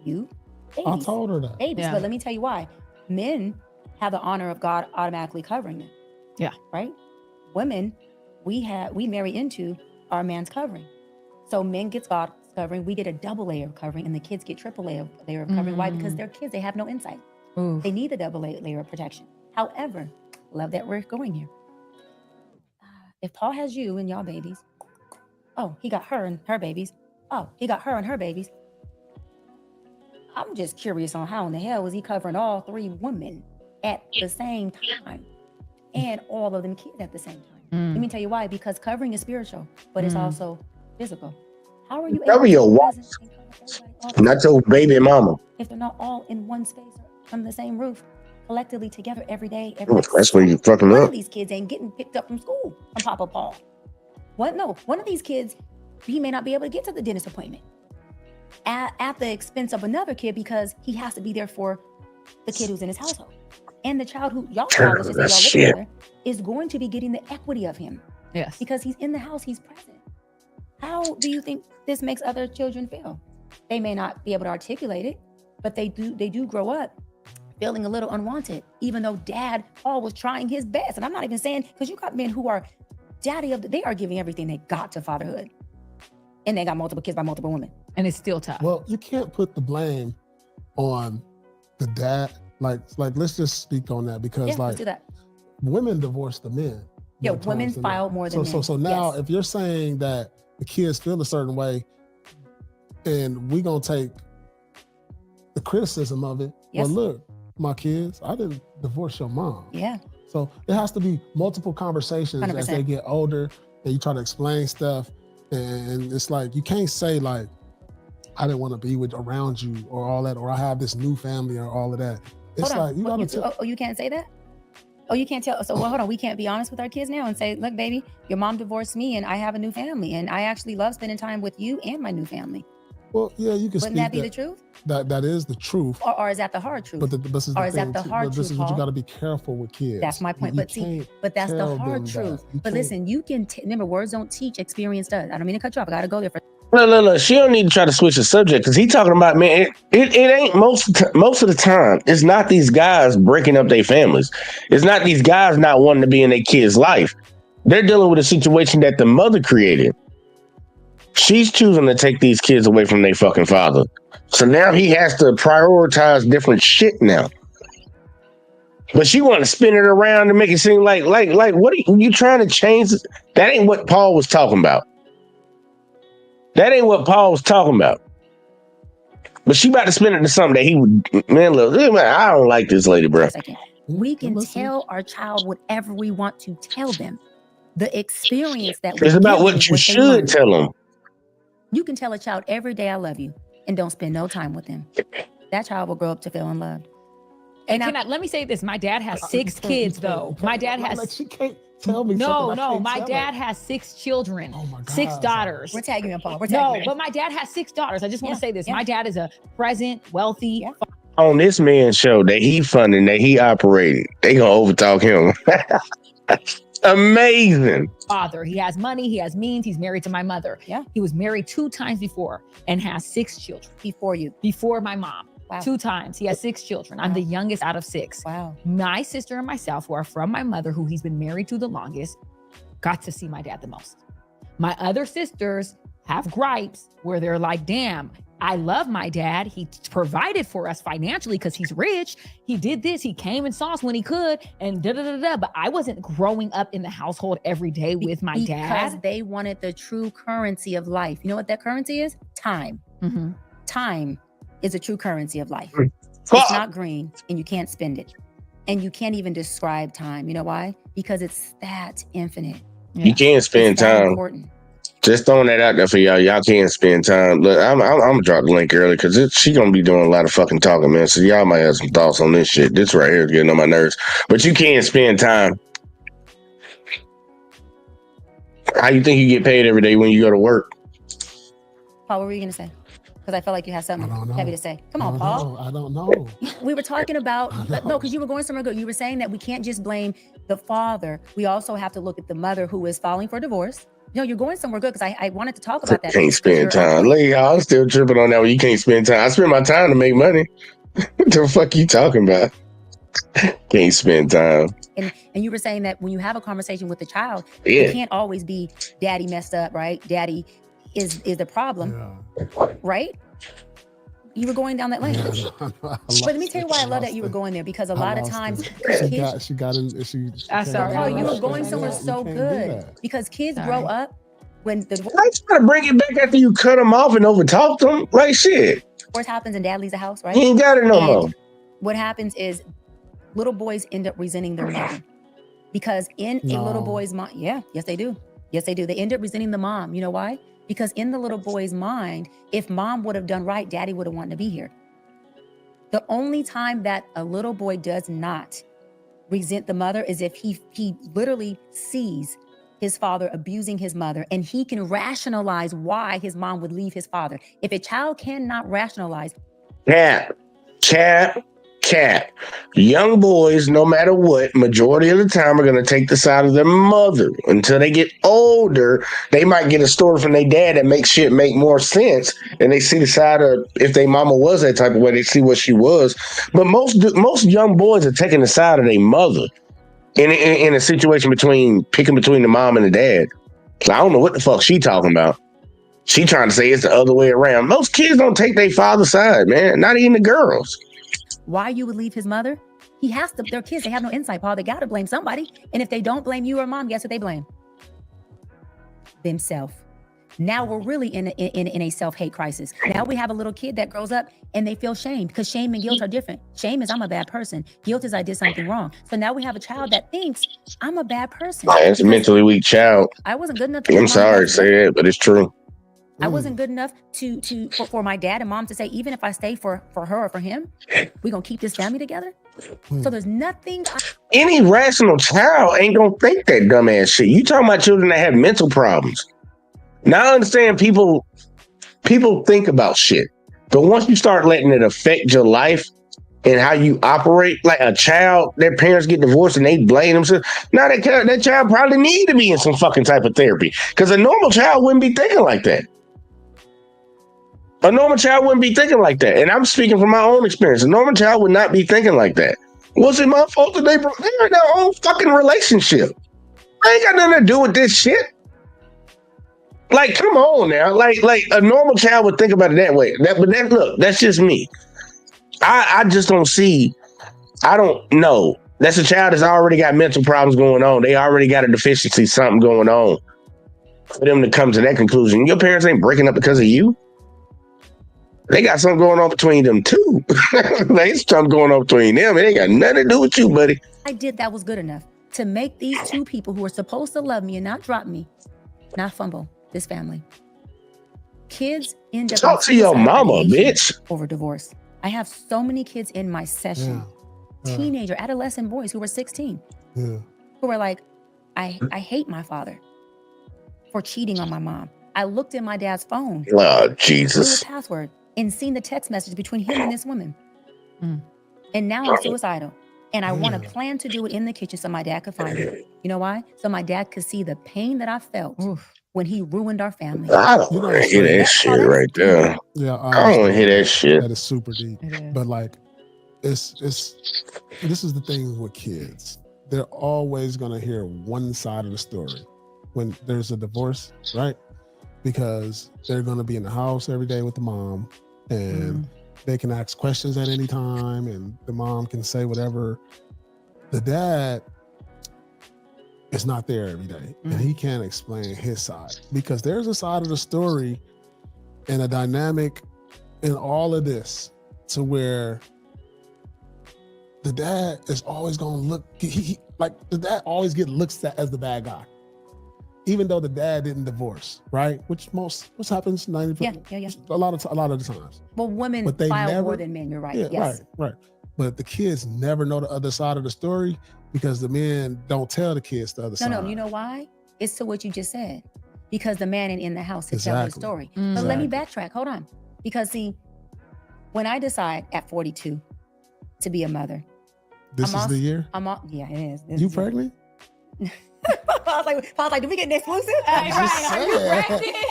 S4: you, babies.
S5: I told her that.
S4: Babies. But let me tell you why. Men have the honor of God automatically covering them.
S6: Yeah.
S4: Right? Women, we marry into our man's covering. So men gets God's covering, we get a double layer of covering, and the kids get triple layer of covering. Why? Because they're kids, they have no insight.
S6: Ooh.
S4: They need the double layer of protection. However, love that we're going here. If Paul has you and y'all babies, oh, he got her and her babies. Oh, he got her and her babies. I'm just curious on how in the hell was he covering all three women at the same time and all of them kids at the same time? Let me tell you why. Because covering is spiritual, but it's also physical. How are you able
S3: Cover your wife, not your baby mama.
S4: if they're not all in one space under the same roof, collectively together every day?
S3: That's where you fucking
S4: One
S3: up.
S4: of these kids ain't getting picked up from school from Papa Paul. What? No, one of these kids, he may not be able to get to the dentist appointment at the expense of another kid because he has to be there for the kid who's in his household. And the child who y'all child, let's just say y'all live together, is going to be getting the equity of him.
S6: Yes.
S4: Because he's in the house, he's present. How do you think this makes other children feel? They may not be able to articulate it, but they do grow up feeling a little unwanted, even though Dad Paul was trying his best. And I'm not even saying, because you got men who are they are giving everything they got to fatherhood. and they got multiple kids by multiple women.
S6: And it's still tough.
S5: Well, you can't put the blame on the dad. Like let's just speak on that because
S4: Yeah, let's do that.
S5: women divorce the men.
S4: Yeah,
S5: more
S4: women
S5: times than
S4: file
S5: men.
S4: more than men.
S5: So now
S4: Yes.
S5: if you're saying that the kids feel a certain way and we gonna take the criticism of it,
S4: Yes.
S5: well, look, my kids, I didn't divorce your mom.
S4: Yeah.
S5: So it has to be multiple conversations
S4: 100%.
S5: as they get older and you try to explain stuff. And it's like, you can't say like, I didn't want to be around you or all that, or I have this new family or all of that. It's
S4: Hold on.
S5: like, you
S4: Oh,
S5: gotta
S4: you can't say that? Oh, you can't tell. So, well, hold on. We can't be honest with our kids now and say, look, baby, your mom divorced me and I have a new family. And I actually love spending time with you and my new family.
S5: well, yeah, you can
S4: Wouldn't
S5: speak
S4: that be the truth?
S5: That is the truth.
S4: Or is that the hard truth?
S5: But this is
S4: Or
S5: the
S4: is that
S5: thing,
S4: the
S5: too.
S4: hard
S5: But this
S4: truth,
S5: is what you
S4: Paul?
S5: got to be careful with kids.
S4: That's my point.
S5: You
S4: But see,
S5: can't
S4: but that's the
S5: tell
S4: hard
S5: them that.
S4: truth.
S5: You
S4: But
S5: can't-
S4: listen, you can remember, words don't teach, experience does. I don't mean to cut you off. I got to go there for.
S3: Look. She don't need to try to switch the subject because he talking about, man, it ain't most of the time. It's not these guys breaking up their families. It's not these guys not wanting to be in their kid's life. They're dealing with a situation that the mother created. She's choosing to take these kids away from their fucking father. So now he has to prioritize different shit now. But she want to spin it around and make it seem like what are you trying to change? That ain't what Paul was talking about. That ain't what Paul was talking about. But she about to spin it into something that he would, man, look, man, I don't like this lady, bro.
S4: We can
S5: Listen.
S4: tell our child whatever we want to tell them. The experience that
S3: It's
S4: we
S3: about
S4: give
S3: what
S4: them,
S3: you
S4: they
S3: should
S4: learn.
S3: tell them.
S4: You can tell a child every day I love you and don't spend no time with them. That child will grow up to feel unloved.
S6: And
S4: now-
S6: let me say this. My dad has 6 kids, though. My dad has...
S5: Like, she can't tell me
S6: No,
S5: something I can't
S6: my
S5: tell
S6: dad
S5: her.
S6: has 6 children,
S5: Oh my God.
S6: 6 daughters.
S4: We're tagging him, Paul. We're
S6: No,
S4: tagging him.
S6: but my dad has 6 daughters. I just want
S4: Yeah,
S6: to say this.
S4: yeah.
S6: My dad is a present, wealthy,
S4: Yeah.
S3: On this man's show that he funding, that he operating, they gonna overtalk him. Amazing.
S6: father. He has money, he has means, he's married to my mother.
S4: Yeah.
S6: He was married 2 times before and has 6 children.
S4: Before you.
S6: Before my mom.
S4: Wow.
S6: 2 times. He has 6 children. I'm
S4: Wow.
S6: the youngest out of 6.
S4: Wow.
S6: My sister and myself, who are from my mother, who he's been married to the longest, got to see my dad the most. My other sisters have gripes where they're like, damn, I love my dad. He provided for us financially because he's rich. He did this. He came and saw us when he could and da-da-da-da. But I wasn't growing up in the household every day with my
S4: Because
S6: dad.
S4: they wanted the true currency of life. You know what that currency is? Time.
S6: Mhm.
S4: Time is a true currency of life.
S3: Fuck.
S4: It's not green and you can't spend it. And you can't even describe time. You know why? Because it's that infinite.
S3: You can't spend
S4: It's that
S3: time.
S4: important.
S3: Just throwing that out there for y'all. Y'all can't spend time. Look, I'm gonna drop the link early because she gonna be doing a lot of fucking talking, man. So y'all might have some thoughts on this shit. This right here is getting on my nerves. But you can't spend time. How you think you get paid every day when you go to work?
S4: Paul, what were you going to say? Because I felt like you had something
S5: I don't know.
S4: heavy to say. Come
S5: I
S4: on,
S5: don't
S4: Paul.
S5: know. I don't know.
S4: We were talking about,
S5: I know.
S4: no, because you were going somewhere good. You were saying that we can't just blame the father. We also have to look at the mother who is filing for divorce. No, you're going somewhere good because I wanted to talk about that.
S3: Can't spend
S4: You're-
S3: time. Look, y'all, I'm still tripping on that when you can't spend time. I spend my time to make money. What the fuck you talking about? Can't spend time.
S4: And you were saying that when you have a conversation with the child,
S3: Yeah.
S4: it can't always be daddy messed up, right? Daddy is the problem,
S5: Yeah.
S4: right? You were going down that lane.
S5: Yeah, I know.
S4: But let me tell you why I love that you were going there because a lot of times kids,
S5: She got in. She
S6: sorry.
S4: Paul, you were
S6: Yeah,
S4: going
S6: you
S4: somewhere
S5: can't
S4: so
S5: do
S4: good
S5: that.
S4: because kids
S6: Sorry.
S4: grow up when the
S3: I try to bring it back after you cut them off and overtalk them. Like shit.
S4: divorce happens and dad leaves the house,
S3: You
S4: right?
S3: ain't got it no
S4: And
S3: more.
S4: what happens is little boys end up resenting their mother because in a little
S5: No.
S4: boy's mind, yes, they do. Yes, they do. They end up resenting the mom. You know why? Because in the little boy's mind, if mom would have done right, daddy would have wanted to be here. The only time that a little boy does not resent the mother is if he literally sees his father abusing his mother and he can rationalize why his mom would leave his father. If a child cannot rationalize,
S3: Cap. Young boys, no matter what, majority of the time are going to take the side of their mother. Until they get older, they might get a story from their dad that makes shit make more sense. And they see the side of, if their mama was that type of way, they see what she was. But most young boys are taking the side of their mother in a situation picking between the mom and the dad. I don't know what the fuck she talking about. She trying to say it's the other way around. Most kids don't take their father's side, man. Not even the girls.
S4: Why you would leave his mother? He has to. They're kids. They have no insight, Paul. They got to blame somebody. And if they don't blame you or mom, guess what they blame? Themselves. Now we're really in a self-hate crisis. Now we have a little kid that grows up and they feel shame, because shame and guilt are different. Shame is I'm a bad person. Guilt is I did something wrong. So now we have a child that thinks I'm a bad person.
S3: It's a mentally weak child.
S4: I wasn't good enough to
S3: I'm sorry to say that, but it's true.
S4: I wasn't good enough for my dad and mom to say, even if I stay for her or for him, we're going to keep this family together. So there's nothing.
S3: Any rational child ain't going to think that dumbass shit. You talking about children that have mental problems. Now I understand people think about shit, but once you start letting it affect your life and how you operate, like a child, their parents get divorced and they blame themselves. Now that child probably need to be in some fucking type of therapy, because a normal child wouldn't be thinking like that. A normal child wouldn't be thinking like that. And I'm speaking from my own experience. A normal child would not be thinking like that. Was it my fault that they're in their own fucking relationship? I ain't got nothing to do with this shit. Like, come on now. Like a normal child would think about it that way. Look, that's just me. I just don't see. I don't know. That's a child that's already got mental problems going on. They already got a deficiency, something going on. For them to come to that conclusion, your parents ain't breaking up because of you. They got something going on between them too. There's something going on between them. It ain't got nothing to do with you, buddy.
S4: I did that was good enough to make these two people who are supposed to love me and not drop me, not fumble this family. Kids end up
S3: talk to your mama, bitch.
S4: Over divorce. I have so many kids in my session, teenager, adolescent boys who were 16, who were like, I hate my father for cheating on my mom. I looked in my dad's phone.
S3: Oh, Jesus.
S4: Blew the password and seen the text message between him and this woman. And now I'm suicidal. And I want to plan to do it in the kitchen so my dad could find it. You know why? So my dad could see the pain that I felt when he ruined our family.
S3: I don't want to hear that shit right there.
S5: Yeah,
S3: I don't want to hear that shit.
S5: That is super deep. But like, this is the thing with kids. They're always gonna hear one side of the story when there's a divorce, right? Because they're gonna be in the house every day with the mom, and they can ask questions at any time, and the mom can say whatever. The dad is not there every day, and he can't explain his side, because there's a side of the story and a dynamic in all of this to where the dad is always going to look, the dad always gets looked at as the bad guy, even though the dad didn't divorce, right? Which happens 90%, a lot of the times.
S4: Well, women
S5: but they
S4: file
S5: never,
S4: more than men. You're right.
S5: Yeah,
S4: Yes.
S5: right. But the kids never know the other side of the story, because the men don't tell the kids the other side.
S4: No, you know why? It's to what you just said. Because the man ain't in the house to tell his story. But let me backtrack. Hold on. Because see, when I decide at 42 to be a mother.
S5: This is the year?
S4: Yeah, it is.
S5: You pregnant?
S4: I was like, do we get an exclusive?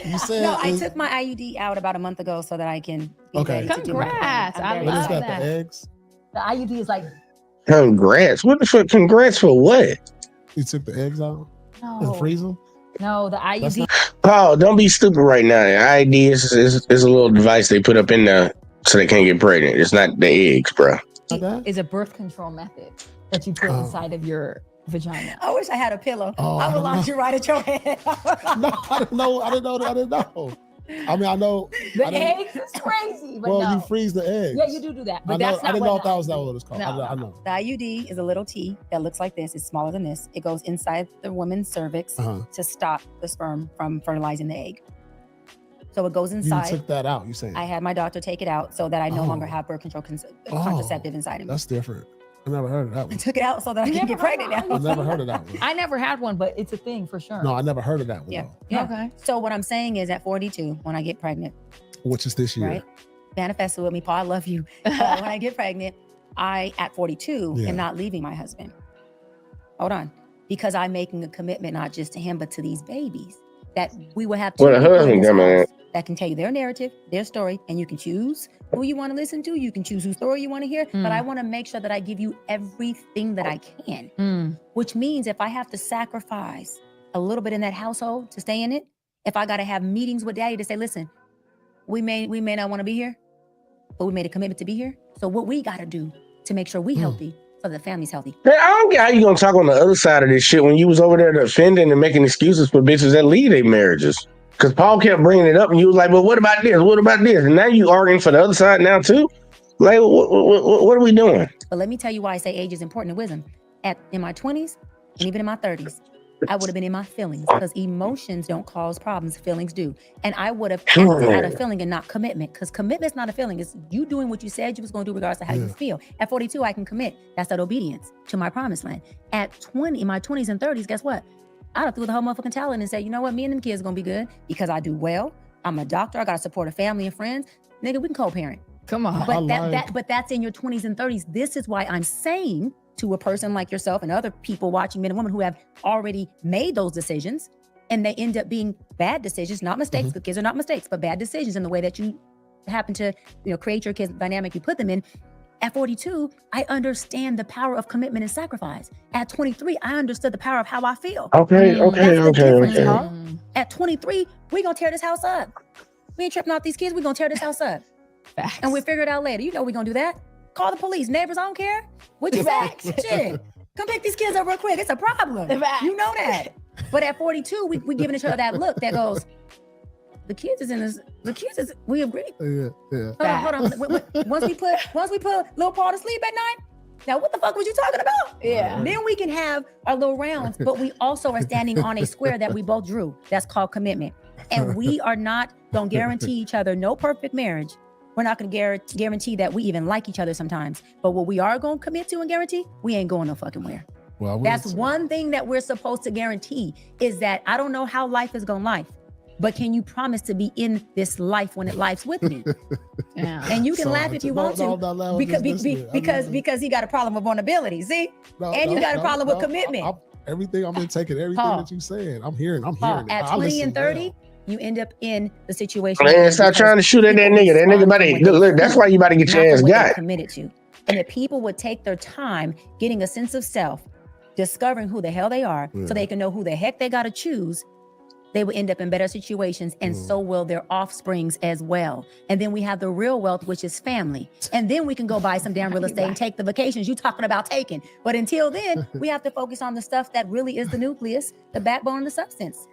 S5: You said
S4: no, I took my IUD out about a month ago so that I can be ready to do my
S6: Congrats.
S4: I
S5: What is
S4: love
S5: that, the eggs?
S6: The IUD is like,
S3: Congrats. What the fuck? Congrats for what?
S5: You took the eggs out and
S6: no,
S5: freeze them?
S6: no, the IUD.
S3: Paul, don't be stupid right now. The ID is a little device they put up in there so they can't get pregnant. It's not the eggs, bro.
S6: Is a birth control method that you put inside of your vagina.
S4: I wish I had a pillow.
S5: Oh,
S4: I would launch you right at your head.
S5: No, I didn't know. I didn't know. I mean, I know.
S6: The eggs is crazy, but
S5: well,
S6: no.
S5: you freeze the eggs.
S6: Yeah, you do that, but that's not
S5: I didn't
S6: what
S5: know if that was what it was called.
S6: No,
S5: I know.
S4: The IUD is a little T that looks like this. It's smaller than this. It goes inside the woman's cervix to stop the sperm from fertilizing the egg. So it goes inside.
S5: You took that out, you saying?
S4: I had my doctor take it out so that I no longer have birth control contraceptive inside of me.
S5: That's different. I never heard of that
S4: I
S5: one.
S4: took it out so that I can get pregnant now.
S5: I never heard of that one.
S6: I never had one, but it's a thing for sure.
S5: No, I never heard of that one.
S4: Yeah.
S5: Though.
S4: Yeah.
S6: Okay.
S4: So what I'm saying is at 42, when I get pregnant,
S5: which is this year,
S4: right? Manifest it with me, Paul. I love you. When I get pregnant, I at 42 am not leaving my husband. Hold on, because I'm making a commitment not just to him but to these babies. That we will have two people in this house that can tell you their narrative, their story, and you can choose who you want to listen to. You can choose whose story you want to hear. But I want to make sure that I give you everything that I can, which means if I have to sacrifice a little bit in that household to stay in it, If I got to have meetings with daddy to say, listen, we may not want to be here, but we made a commitment to be here. So what we got to do to make sure we healthy so the family's healthy.
S3: Man, I don't get how you gonna talk on the other side of this shit when you was over there defending and making excuses for bitches that leave their marriages. Because Paul kept bringing it up, and you was like, "Well, what about this? What about this?" And now you arguing for the other side now too. Like, what are we doing?
S4: But let me tell you why I say age is important in wisdom. In my 20s and even in my 30s, I would have been in my feelings because emotions don't cause problems, feelings do. And I would have acted out of feeling and not commitment, because commitment's not a feeling. It's you doing what you said you was going to do regardless of how you feel. At 42, I can commit. That's that obedience to my promised land. At 20, in my 20s and 30s, guess what? I'd have threw the whole motherfucking towel in and said, you know what? Me and them kids are going to be good because I do well. I'm a doctor. I got to support a family and friends. Nigga, we can co-parent.
S6: Come on.
S4: But that's in your 20s and 30s. This is why I'm saying to a person like yourself and other people watching, men and women who have already made those decisions, and they end up being bad decisions, not mistakes, because kids are not mistakes, but bad decisions in the way that you happen to, create your kids' dynamic you put them in. At 42, I understand the power of commitment and sacrifice. At 23, I understood the power of how I feel.
S3: Okay.
S4: Huh? At 23, we gonna tear this house up. We ain't tripping off these kids. We gonna tear this house up.
S6: Facts.
S4: And we'll figure it out later. You know we gonna do that. Call the police. Neighbors, I don't care. What you say? Shit. Come pick these kids up real quick. It's a problem. You know that. But at 42, we giving each other that look that goes, the kids is in this. The kids is. We agree.
S5: Yeah.
S4: Hold on. Once we put little Paul to sleep at night. Now what the fuck was you talking about?
S6: Yeah.
S4: Then we can have our little rounds, but we also are standing on a square that we both drew. That's called commitment. And we are not gonna guarantee each other no perfect marriage. We're not going to guarantee that we even like each other sometimes. But what we are going to commit to and guarantee, we ain't going no fucking where.
S5: Well,
S4: that's one thing that we're supposed to guarantee, is that I don't know how life is going to life, but can you promise to be in this life when it life's with me?
S6: Yeah.
S4: And you can laugh if you want to, because he got a problem with vulnerability. See, you got a problem with commitment.
S5: Everything I've been taking, everything that you saying, I'm hearing it.
S4: At 20 and 30. You end up in the situation.
S3: Man, stop trying to shoot at that nigga. That nigga about to look. That's why you about to get your ass got.
S4: Committed to, and if people would take their time getting a sense of self, discovering who the hell they are, so they can know who the heck they got to choose, they will end up in better situations, and so will their offsprings as well. And then we have the real wealth, which is family. And then we can go buy some damn real estate and take the vacations you talking about taking. But until then, we have to focus on the stuff that really is the nucleus, the backbone, and the substance.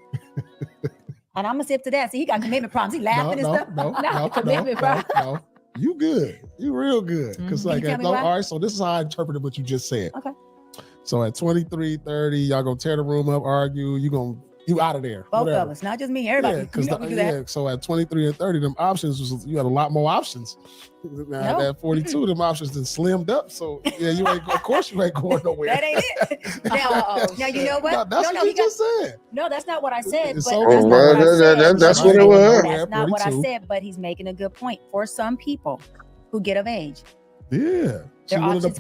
S4: And I'm gonna sip to that. See, he got commitment problems. He laughing and stuff.
S5: No, commitment problems. No. You good. You real good. Because all right, so this is how I interpreted what you just said.
S4: Okay.
S5: So at 23, 30, y'all gonna tear the room up, argue, you out of there.
S4: Both of us, not just me, everybody.
S5: So at 23 and 30, them options you had a lot more options. Now at 42, them options then slimmed up. So of course you ain't going nowhere.
S4: That ain't it. Now you know what?
S5: That's what you just said.
S4: No, that's not what I said.
S3: That's what it was.
S4: That's not what I said, but he's making a good point. For some people who get of age,
S5: their
S4: options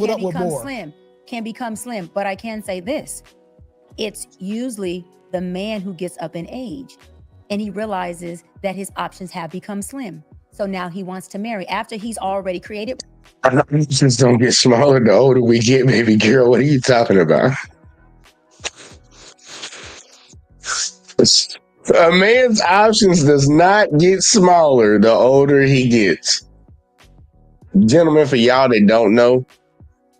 S4: can become slim. But I can say this. It's usually the man who gets up in age and he realizes that his options have become slim. So now he wants to marry after he's already created.
S3: Options don't get smaller the older we get, baby girl. What are you talking about? A man's options does not get smaller the older he gets. Gentlemen, for y'all that don't know,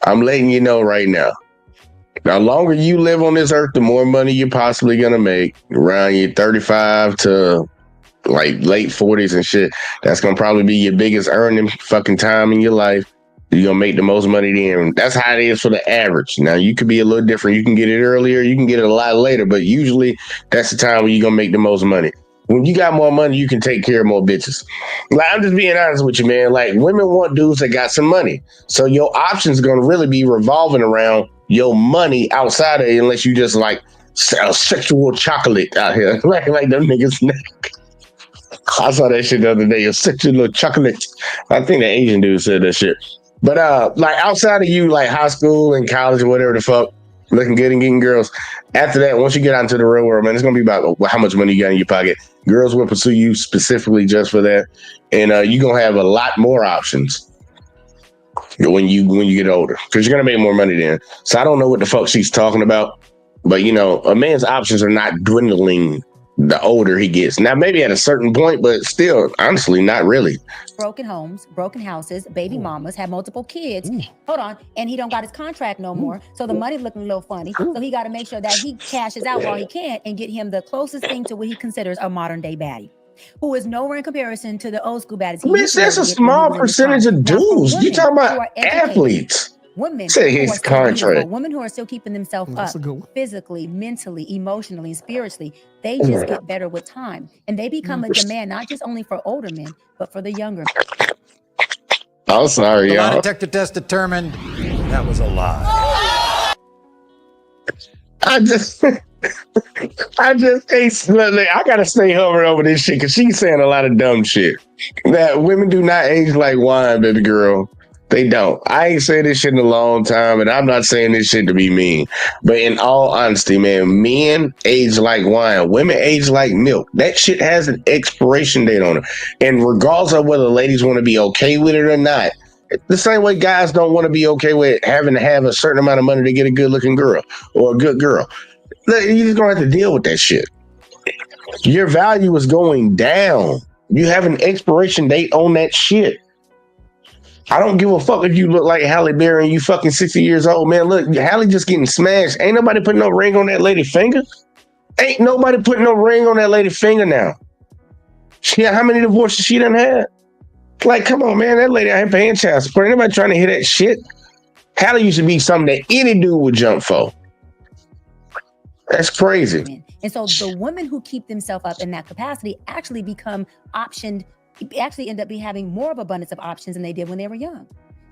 S3: I'm letting you know right now. The longer you live on this earth, the more money you're possibly going to make. Around your 35 to like late 40s and shit. That's going to probably be your biggest earning fucking time in your life. You're going to make the most money then. That's how it is for the average. Now, you could be a little different. You can get it earlier. You can get it a lot later. But usually, that's the time when you're going to make the most money. When you got more money, you can take care of more bitches. Like, I'm just being honest with you, man. Like, women want dudes that got some money. So your options are going to really be revolving around your money outside of it, unless you just like a sexual chocolate out here. like them niggas. I saw that shit the other day. A sexual chocolate. I think the Asian dude said that shit. But like outside of you, like high school and college or whatever the fuck, looking good and getting girls. After that, once you get out into the real world, man, it's gonna be about how much money you got in your pocket. Girls will pursue you specifically just for that, and you're gonna have a lot more options when you get older, because you're gonna make more money then. So I don't know what the fuck she's talking about, but a man's options are not dwindling the older he gets. Now, maybe at a certain point, but still, honestly, not really.
S4: Broken homes, broken houses, baby mamas, have multiple kids. Hold on. And he don't got his contract no more. So the money looking a little funny. So he got to make sure that he cashes out while he can and get him the closest thing to what he considers a modern day baddie, who is nowhere in comparison to the old school baddies.
S3: Bitch, that's a small percentage of dudes. You talking about athletes.
S4: Women
S3: Say
S4: who
S3: his
S4: are still beautiful,
S3: contract.
S4: women who are still keeping themselves
S5: That's a good
S4: up
S5: one.
S4: physically, mentally, emotionally, and spiritually, they just get better with time. And they become a demand, not just only for older men, but for the younger.
S3: I'm sorry,
S7: The lie
S3: y'all.
S7: detector test determined that was a lie.
S3: I just can't. Look, I gotta stay hovering over this shit because she's saying a lot of dumb shit. That women do not age like wine, baby girl. They don't. I ain't saying this shit in a long time, and I'm not saying this shit to be mean. But in all honesty, man, men age like wine. Women age like milk. That shit has an expiration date on it. And regardless of whether ladies want to be okay with it or not, the same way guys don't want to be okay with having to have a certain amount of money to get a good-looking girl or a good girl. You're just going to have to deal with that shit. Your value is going down. You have an expiration date on that shit. I don't give a fuck if you look like Halle Berry and you fucking 60 years old, man. Look, Halle just getting smashed. Ain't nobody putting no ring on that lady finger. Ain't nobody putting no ring on that lady finger now. How many divorces she done had? Like, come on, man. That lady out here paying child support. Ain't nobody trying to hear that shit. Halle used to be something that any dude would jump for. That's crazy.
S4: And so the women who keep themselves up in that capacity actually become optioned, actually end up having more of abundance of options than they did when they were young.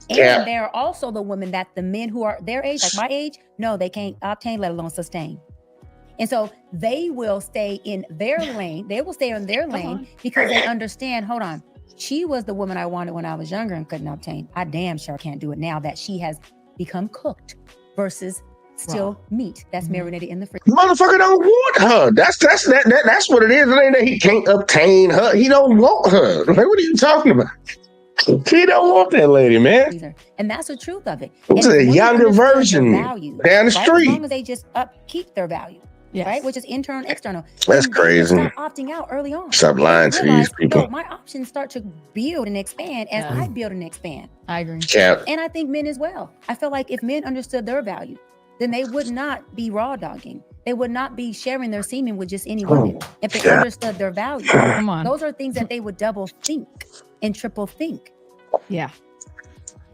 S4: And there are also the women that the men who are their age, like my age, no, they can't obtain, let alone sustain. And so they will stay in their lane. They will stay in their lane because they understand, hold on, she was the woman I wanted when I was younger and couldn't obtain. I damn sure can't do it now that she has become cooked versus still meat that's marinated in the fridge.
S3: Motherfucker don't want her. That's what it is. It ain't that he can't obtain her. He don't want her. Like, what are you talking about? He don't want that lady, man.
S4: And that's the truth of it.
S3: It's a younger version
S4: value,
S3: down the street.
S4: As long as they just upkeep their value, right? Which is internal and external.
S3: That's crazy.
S4: Stop opting out early on.
S3: Stop lying to these people.
S4: No, my options start to build and expand as I build and expand.
S6: I agree.
S3: Yeah.
S4: And I think men as well. I feel like if men understood their value, then they would not be raw dogging. They would not be sharing their semen with just any woman. If they understood their value.
S6: Come on.
S4: Those are things that they would double think and triple think.
S6: Yeah.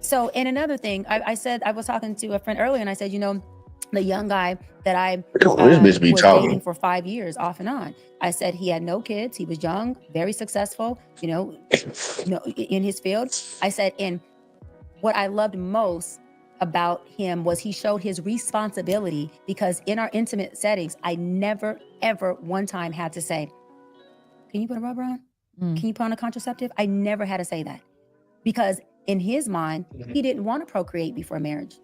S4: So, and another thing, I said, I was talking to a friend earlier and I said, you know, the young guy that I was dating for 5 years off and on. I said he had no kids. He was young, very successful, you know, in his field. I said, and what I loved most about him was he showed his responsibility, because in our intimate settings, I never, ever one time had to say, can you put a rubber on? Can you put on a contraceptive? I never had to say that, because in his mind, he didn't want to procreate before marriage.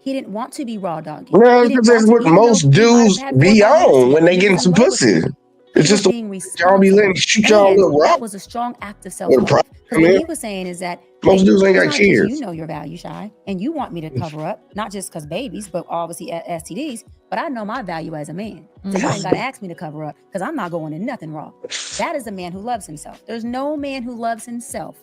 S4: He didn't want to be raw dogging.
S3: No, because that's what most dudes be on when they get some pussy. It's just
S4: being
S3: y'all be letting shoot y'all little rock.
S4: That was a strong act of self-love. Because what he was saying is that
S3: most dudes ain't got kids.
S4: You know your value, Shy, and you want me to cover up, not just because babies, but obviously STDs. But I know my value as a man, so you ain't got to ask me to cover up because I'm not going in nothing raw. That is a man who loves himself. There's no man who loves himself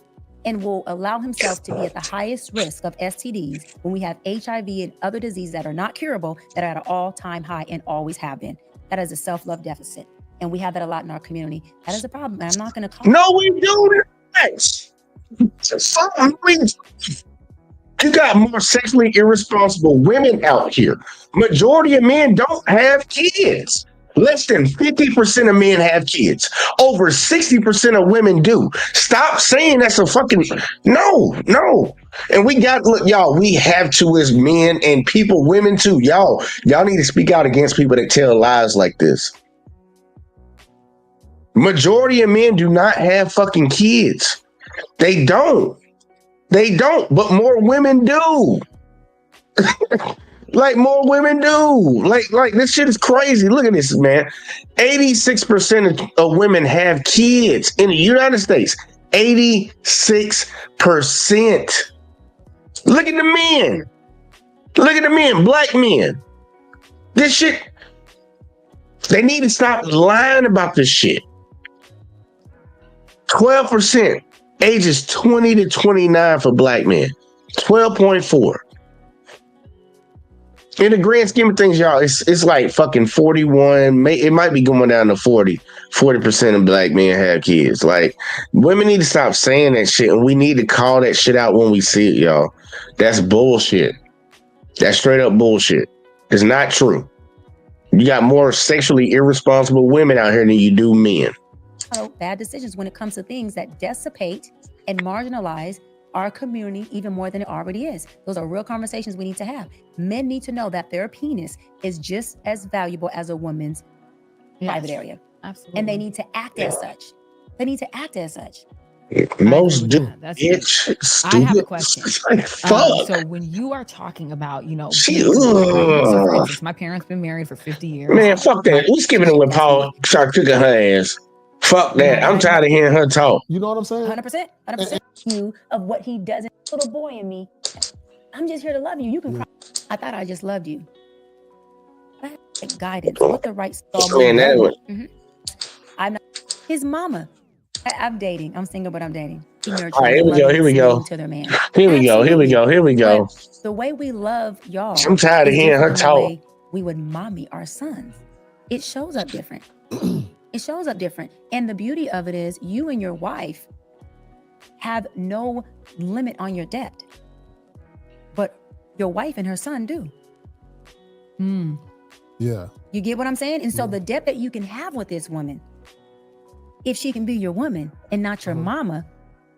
S4: and will allow himself to be at the highest risk of STDs when we have HIV and other diseases that are not curable, that are at an all-time high and always have been. That is a self-love deficit. And we have that a lot in our community. That is a problem. And I'm not going to call.
S3: No, we do that. You got more sexually irresponsible women out here. Majority of men don't have kids. Less than 50% of men have kids. Over 60% of women do. Stop saying that's a fucking no. And we got, look, y'all, we have to as men and people, women too. Y'all need to speak out against people that tell lies like this. Majority of men do not have fucking kids. They don't, but more women do. Like more women do. Like this shit is crazy. Look at this, man. 86% of women have kids in the United States. 86%. Look at the men. Look at the men, black men. This shit. They need to stop lying about this shit. 12%, ages 20 to 29 for black men. 12.4. In the grand scheme of things, y'all, it's like fucking 41. It might be going down to 40% of black men have kids. Like, women need to stop saying that shit, and we need to call that shit out when we see it, y'all. That's bullshit. That's straight up bullshit. It's not true. You got more sexually irresponsible women out here than you do men.
S4: Bad decisions when it comes to things that dissipate and marginalize our community even more than it already is. Those are real conversations we need to have. Men need to know that their penis is just as valuable as a woman's private area.
S6: Absolutely.
S4: And they need to act as such. They need to act as such.
S3: Most do.
S6: I have a question.
S3: Like, fuck.
S6: So when you are talking about, you know,
S3: She,
S6: so for instance, my parents been married for 50 years.
S3: Man, fuck that. We skipping it when Paul started cooking her ass. Fuck that. I'm tired of hearing her talk.
S5: You know what I'm saying?
S4: 100%. 100%. You of what he does. Little boy in me. I'm just here to love you. You can cry. I thought I just loved you. I had guidance with the right soul.
S3: Man, that was...
S4: I'm not his mama. I'm dating. I'm single, but I'm dating.
S3: All right, here we go. Here we go.
S4: To their man.
S3: Here we go. Here we go. Here we go.
S4: But the way we love y'all.
S3: I'm tired of hearing her talk.
S4: We would mommy our sons. It shows up different. It shows up different. And the beauty of it is you and your wife have no limit on your debt. But your wife and her son do.
S5: Yeah.
S4: You get what I'm saying? And so the debt that you can have with this woman, if she can be your woman and not your mama,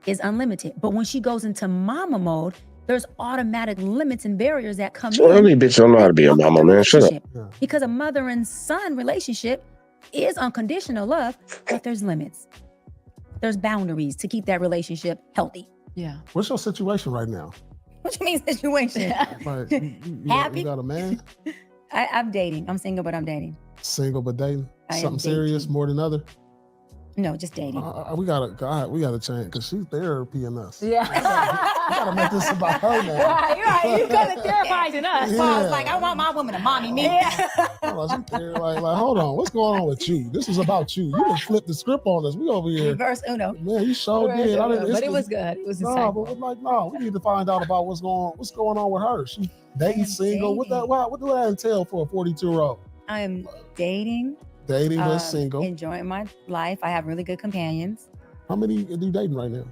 S4: is unlimited. But when she goes into mama mode, there's automatic limits and barriers that come in.
S3: Well, bitch don't know how to be a mama, man. Shut up.
S4: Because a mother and son relationship is unconditional love, but there's limits. There's boundaries to keep that relationship healthy.
S6: Yeah.
S5: What's your situation right now?
S4: What you mean situation?
S5: Like,
S4: Happy?
S5: You got a man?
S4: I'm dating. I'm single, but I'm dating.
S5: Single but dating?
S4: I am
S5: Something
S4: dating.
S5: serious more than other?
S4: No, just dating.
S5: We gotta change because she's therapying us.
S6: Yeah.
S5: We gotta make this about her now.
S6: Right. You kind of therapizing us.
S4: So I was like, I want my woman to mommy me.
S5: Like, hold on, what's going on with you? This is about you. You done flipped the script on us. We over here.
S4: Reverse Uno.
S5: Man, you sure did.
S6: But it was good. It was insightful.
S5: But no, we need to find out about what's going on with her. She dating, single. What do that entail for a 42-year-old?
S4: I'm dating.
S5: Dating with single.
S4: Enjoying my life. I have really good companions.
S5: How many are you dating right now?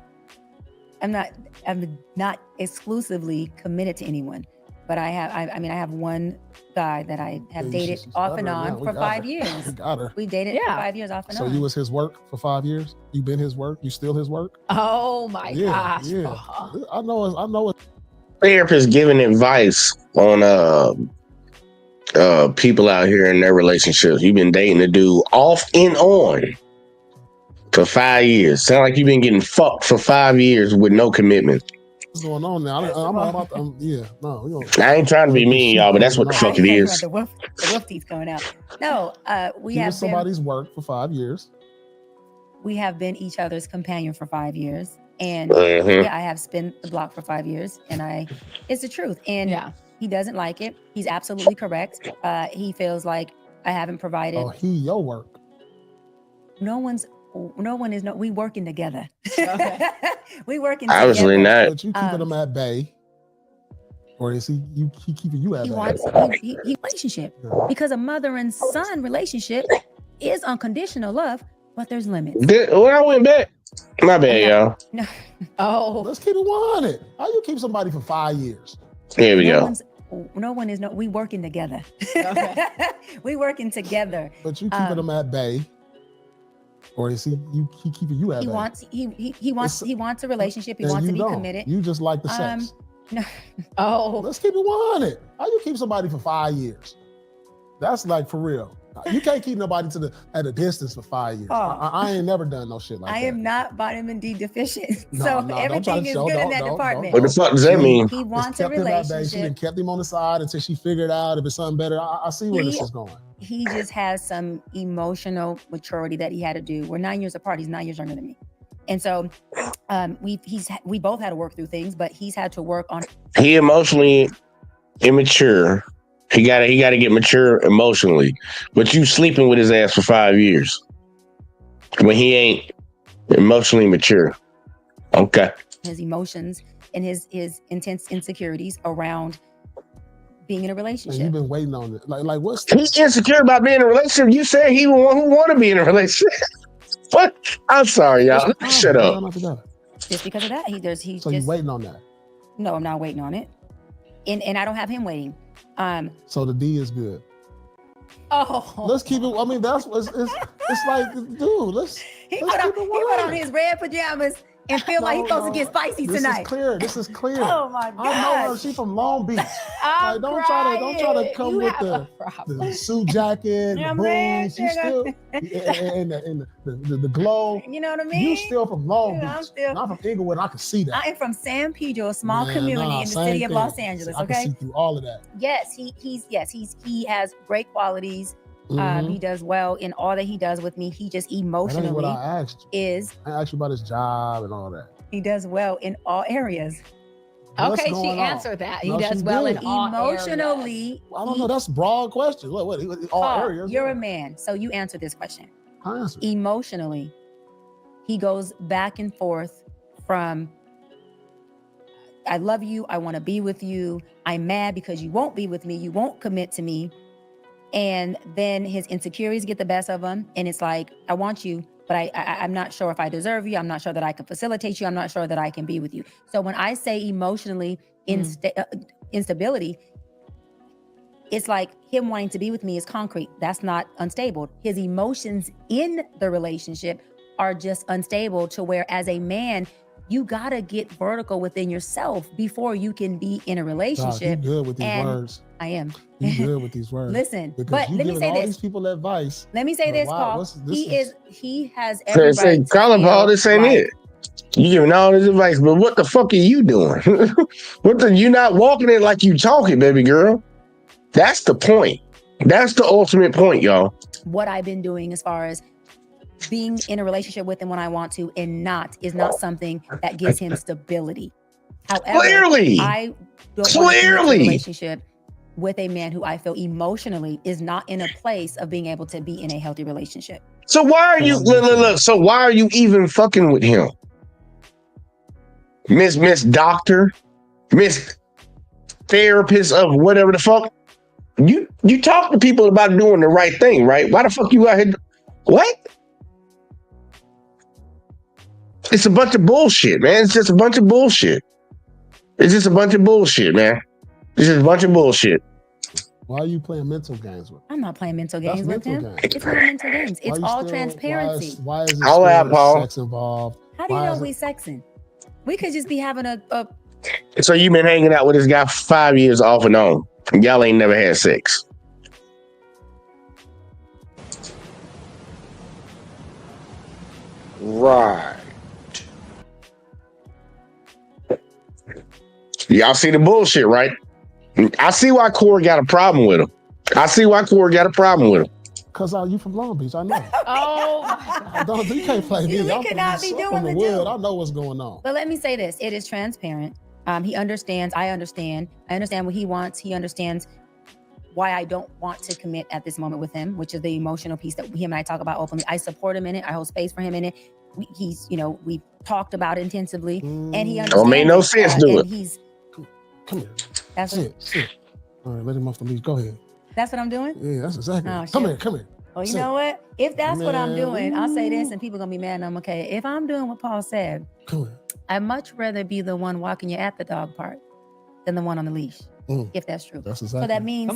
S4: I'm not exclusively committed to anyone, but I have one guy that I have dated off and on for 5 years.
S5: Got her.
S4: We dated for 5 years off and on.
S5: So you was his work for 5 years? You been his work? You still his work?
S6: Oh my gosh.
S5: Yeah. I know it.
S3: Therapist giving advice on people out here in their relationships. You've been dating a dude off and on for 5 years. Sound like you've been getting fucked for 5 years with no commitment.
S5: What's going on now?
S3: I ain't trying to be mean, y'all, but that's what the fuck it is.
S4: The wolf teeth going out. No, we have
S5: somebody's work for 5 years.
S4: We have been each other's companion for 5 years. And I have spent the block for 5 years, and it's the truth. And he doesn't like it. He's absolutely correct. He feels like I haven't provided.
S5: Oh, your work.
S4: We working together.
S6: Okay.
S4: We working
S3: together. Obviously not.
S5: But you keeping him at bay. Or is he keeping you at bay?
S4: He relationship. Because a mother and son relationship is unconditional love, but there's limits.
S3: When I went back, my bad, y'all.
S4: No.
S6: Oh.
S5: Let's keep it 100. How you keep somebody for 5 years?
S3: Here we go.
S4: We working together.
S6: Okay.
S4: We working together.
S5: But you keeping him at bay. Or is he keeping you at bay?
S4: He wants a relationship. He wants to be committed.
S5: You just like the sex.
S4: No.
S6: Oh.
S5: Let's keep it 100. How you keep somebody for 5 years? That's like for real. You can't keep nobody at a distance for 5 years. I ain't never done no shit like that.
S4: I am not vitamin D deficient. Everything is good in that department.
S3: What the fuck does that mean?
S4: He wants a relationship.
S5: She done kept him on the side until she figured out if it's something better. I see where this is going.
S4: He just has some emotional maturity that he had to do. We're 9 years apart. He's 9 years younger than me. And so we both had to work through things, but he's had to work on.
S3: He emotionally immature. He gotta get mature emotionally. But you sleeping with his ass for 5 years when he ain't emotionally mature. Okay.
S4: His emotions and his intense insecurities around being in a
S5: And
S4: relationship.
S5: you've been waiting on it. Like what's
S3: He's insecure about being in a relationship. You said he the one who want to be in a relationship. What? I'm sorry, y'all. Shut up.
S4: Just because of that,
S5: So you waiting on that?
S4: No, I'm not waiting on it, and I don't have him waiting.
S5: So the D is good.
S4: Oh,
S5: Let's keep it. I mean, that's what it's like, dude. Let's
S4: he
S5: keep it
S4: put on his red pajamas and feel like he's supposed to get spicy tonight.
S5: This is clear.
S4: Oh my God!
S5: I know her. She's from Long Beach.
S4: Like,
S5: don't try to come with the suit jacket, the boots. You still and the glow.
S4: You know what I mean?
S5: You still from Long Beach. I'm from Inglewood. I can see that.
S4: I am from San Pedro, a small community in the city of Los Angeles.
S5: I can see through all of that.
S4: Yes, he has great qualities. He does well in all that he does with me. He just emotionally
S5: what I asked you. I asked you about his job and all that.
S4: He does well in all areas.
S6: Okay, she answered that. He does well in all
S4: emotionally.
S5: I don't know. That's a broad question. What all areas?
S4: You're a man, so you answer this question.
S5: I answer.
S4: Emotionally, he goes back and forth from I love you, I want to be with you, I'm mad because you won't be with me, you won't commit to me. And then his insecurities get the best of him. And it's like, I want you, but I'm not sure if I deserve you. I'm not sure that I can facilitate you. I'm not sure that I can be with you. So when I say emotionally instability, it's like him wanting to be with me is concrete. That's not unstable. His emotions in the relationship are just unstable to where as a man, you gotta get vertical within yourself before you can be in a relationship.
S5: God, you good with these words.
S4: I am.
S5: You good with these words.
S4: Listen,
S5: because
S4: but let me say
S5: all
S4: this.
S5: These people advice.
S4: Let me say this, Paul. He has
S3: every right. Colin Paul, this ain't it. You giving all this advice, but what the fuck are you doing? You not walking it like you talking, baby girl. That's the point. That's the ultimate point, y'all.
S4: What I've been doing as far as being in a relationship with him when I want to and is not something that gives him stability. However, I don't want to be in a relationship with a man who I feel emotionally is not in a place of being able to be in a healthy relationship.
S3: So why are you look? So why are you even fucking with him, Miss Doctor, Miss Therapist of whatever the fuck? You talk to people about doing the right thing, right? Why the fuck you out here? What? It's a bunch of bullshit, man. It's just a bunch of bullshit. It's just a bunch of bullshit, man. It's just a bunch of bullshit.
S5: Why are you playing mental games with him?
S4: I'm not playing mental games with him. It's not mental games. It's all transparency.
S5: Why is there sex involved?
S4: How do you know we sexing? We could just be having a.
S3: So you've been hanging out with this guy for 5 years off and on. Y'all ain't never had sex. Right. Y'all see the bullshit, right? I see why Corey got a problem with him.
S5: Because you from Long Beach, I know. Oh, you can't play me.
S4: We could not be doing the deal.
S5: I know what's going on.
S4: But let me say this: it is transparent. He understands. I understand. I understand what he wants. He understands why I don't want to commit at this moment with him, which is the emotional piece that him and I talk about openly. I support him in it. I hold space for him in it. We talked about it intensively, and he understands.
S3: Don't make no sense, do it.
S5: Come here.
S4: That's
S5: sit. All right, let him off the leash. Go ahead.
S4: That's what I'm doing?
S5: Yeah, that's exactly.
S4: Oh,
S5: come here.
S4: Well, you know what? If that's what I'm doing, I'll say this and people going to be mad and I'm okay. If I'm doing what Paul said,
S5: come here.
S4: I'd much rather be the one walking you at the dog park than the one on the leash, if that's true.
S5: That's exactly.
S4: So that means,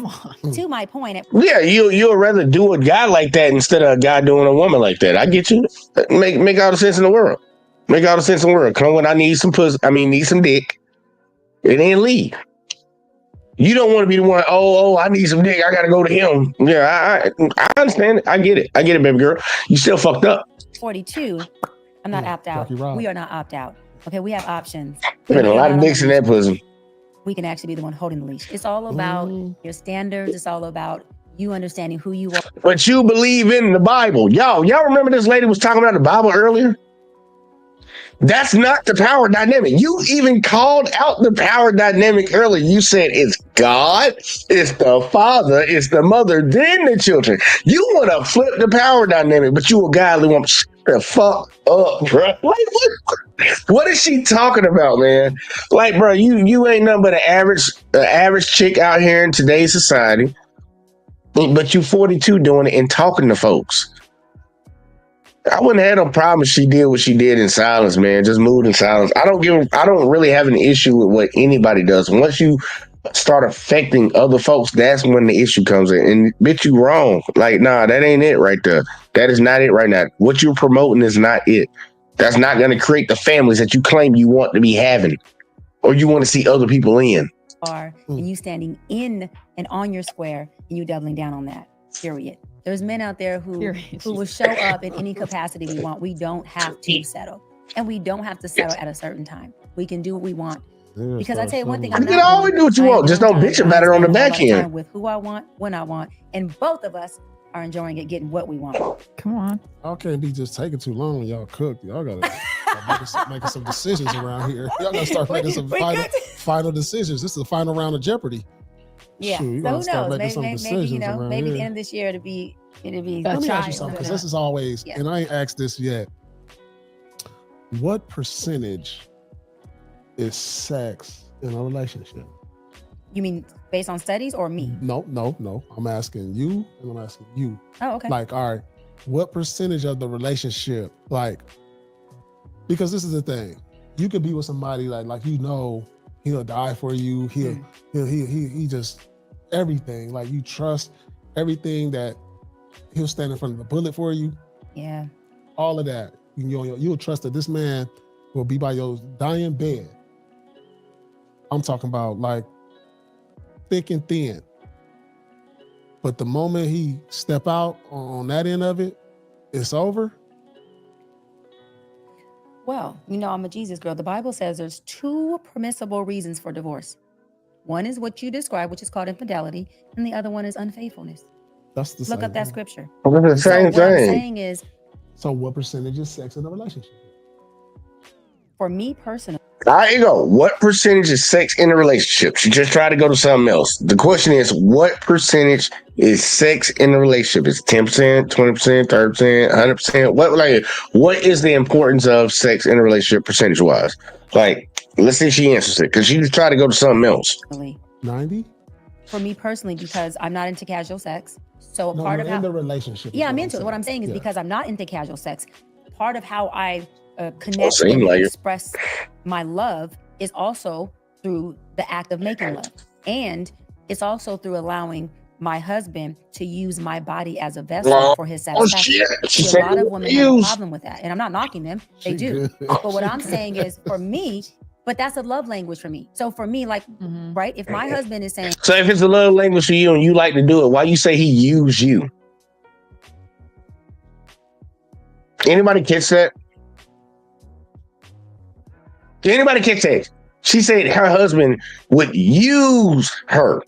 S4: to my point.
S3: Yeah, you'd rather do a guy like that instead of a guy doing a woman like that. I get you. Make all the sense in the world. Make all the sense in the world. Come when I need some pussy. Need some dick. It ain't leave. You don't want to be the one, I need some dick. I got to go to him. Yeah, I understand it. I get it, baby girl. You still fucked up.
S4: 42. I'm not opt out. We are not opt out. Okay, we have options.
S3: There's been a lot of dicks in that pussy.
S4: We can actually be the one holding the leash. It's all about your standards. It's all about you understanding who you are.
S3: But you believe in the Bible. Y'all remember this lady was talking about the Bible earlier? That's not the power dynamic. You even called out the power dynamic earlier. You said it's God, it's the father, it's the mother, then the children. You want to flip the power dynamic, but you a godly woman. Shut the fuck up, bro. Like, what is she talking about, man? Like, bro, you ain't nothing but an average chick out here in today's society, but you 42 doing it and talking to folks. I wouldn't have no problem if she did what she did in silence, man. Just moved in silence. I don't really have an issue with what anybody does. Once you start affecting other folks, that's when the issue comes in. And bitch, you wrong. Like, nah, that ain't it right there. That is not it right now. What you're promoting is not it. That's not going to create the families that you claim you want to be having or you want to see other people in.
S4: And you standing in and on your square and you doubling down on that, period. There's men out there who will show up in any capacity we want. We don't have to settle. And we don't have to settle at a certain time. We can do what we want. Because I tell you one thing,
S3: you can always do what you want. Just don't bitch about it on the back end.
S4: With who I want, when I want. And both of us are enjoying it, getting what we want.
S6: Come on.
S5: Y'all can't be just taking too long when y'all cook. Y'all gotta start making some decisions around here. Y'all gotta start making some final decisions. This is the final round of Jeopardy.
S4: Yeah.
S5: Shoot,
S4: so who knows? Maybe the end of this year it'll be
S5: Let me ask you something, because this is always, and I ain't asked this yet. What percentage is sex in a relationship?
S4: You mean based on studies or me?
S5: No. I'm asking you and I'm asking you.
S4: Oh, okay.
S5: Like, all right, what percentage of the relationship, like, because this is the thing, you could be with somebody like he'll die for you. He just everything. Like, you trust everything that he'll stand in front of the bullet for you.
S4: Yeah.
S5: All of that. You'll trust that this man will be by your dying bed. I'm talking about like thick and thin. But the moment he step out on that end of it, it's over.
S4: Well, I'm a Jesus girl. The Bible says there's 2 permissible reasons for divorce. One is what you described, which is called infidelity, and the other one is unfaithfulness.
S5: That's the
S4: Look
S5: same
S4: up that
S5: thing.
S4: scripture.
S3: Well, that's the same
S4: What I'm
S3: thing.
S4: saying is,
S5: So what percentage is sex in a relationship?
S4: for me personally,
S3: All right, you go. What percentage is sex in a relationship? She just tried to go to something else. The question is, what percentage is sex in a relationship? Is 10%, 20%, 30%, 100%? What is the importance of sex in a relationship percentage wise? Like, let's see if she answers it, because she just tried to go to something else.
S5: 90?
S4: for me personally, because I'm not into casual sex. So part of
S5: in the relationship.
S4: Yeah, I'm into it. What I'm saying is because I'm not into casual sex, part of how I connect and express my love is also through the act of making love. And it's also through allowing my husband to use my body as a vessel for his satisfaction. A lot of women have a problem with that. And I'm not knocking them. They do. But what I'm saying is, for me, but that's a love language for me. So for me, like, right, if my husband is saying...
S3: So if it's a love language for you and you like to do it, why you say he used you? Anybody catch that? Did anybody catch that? She said her husband would use her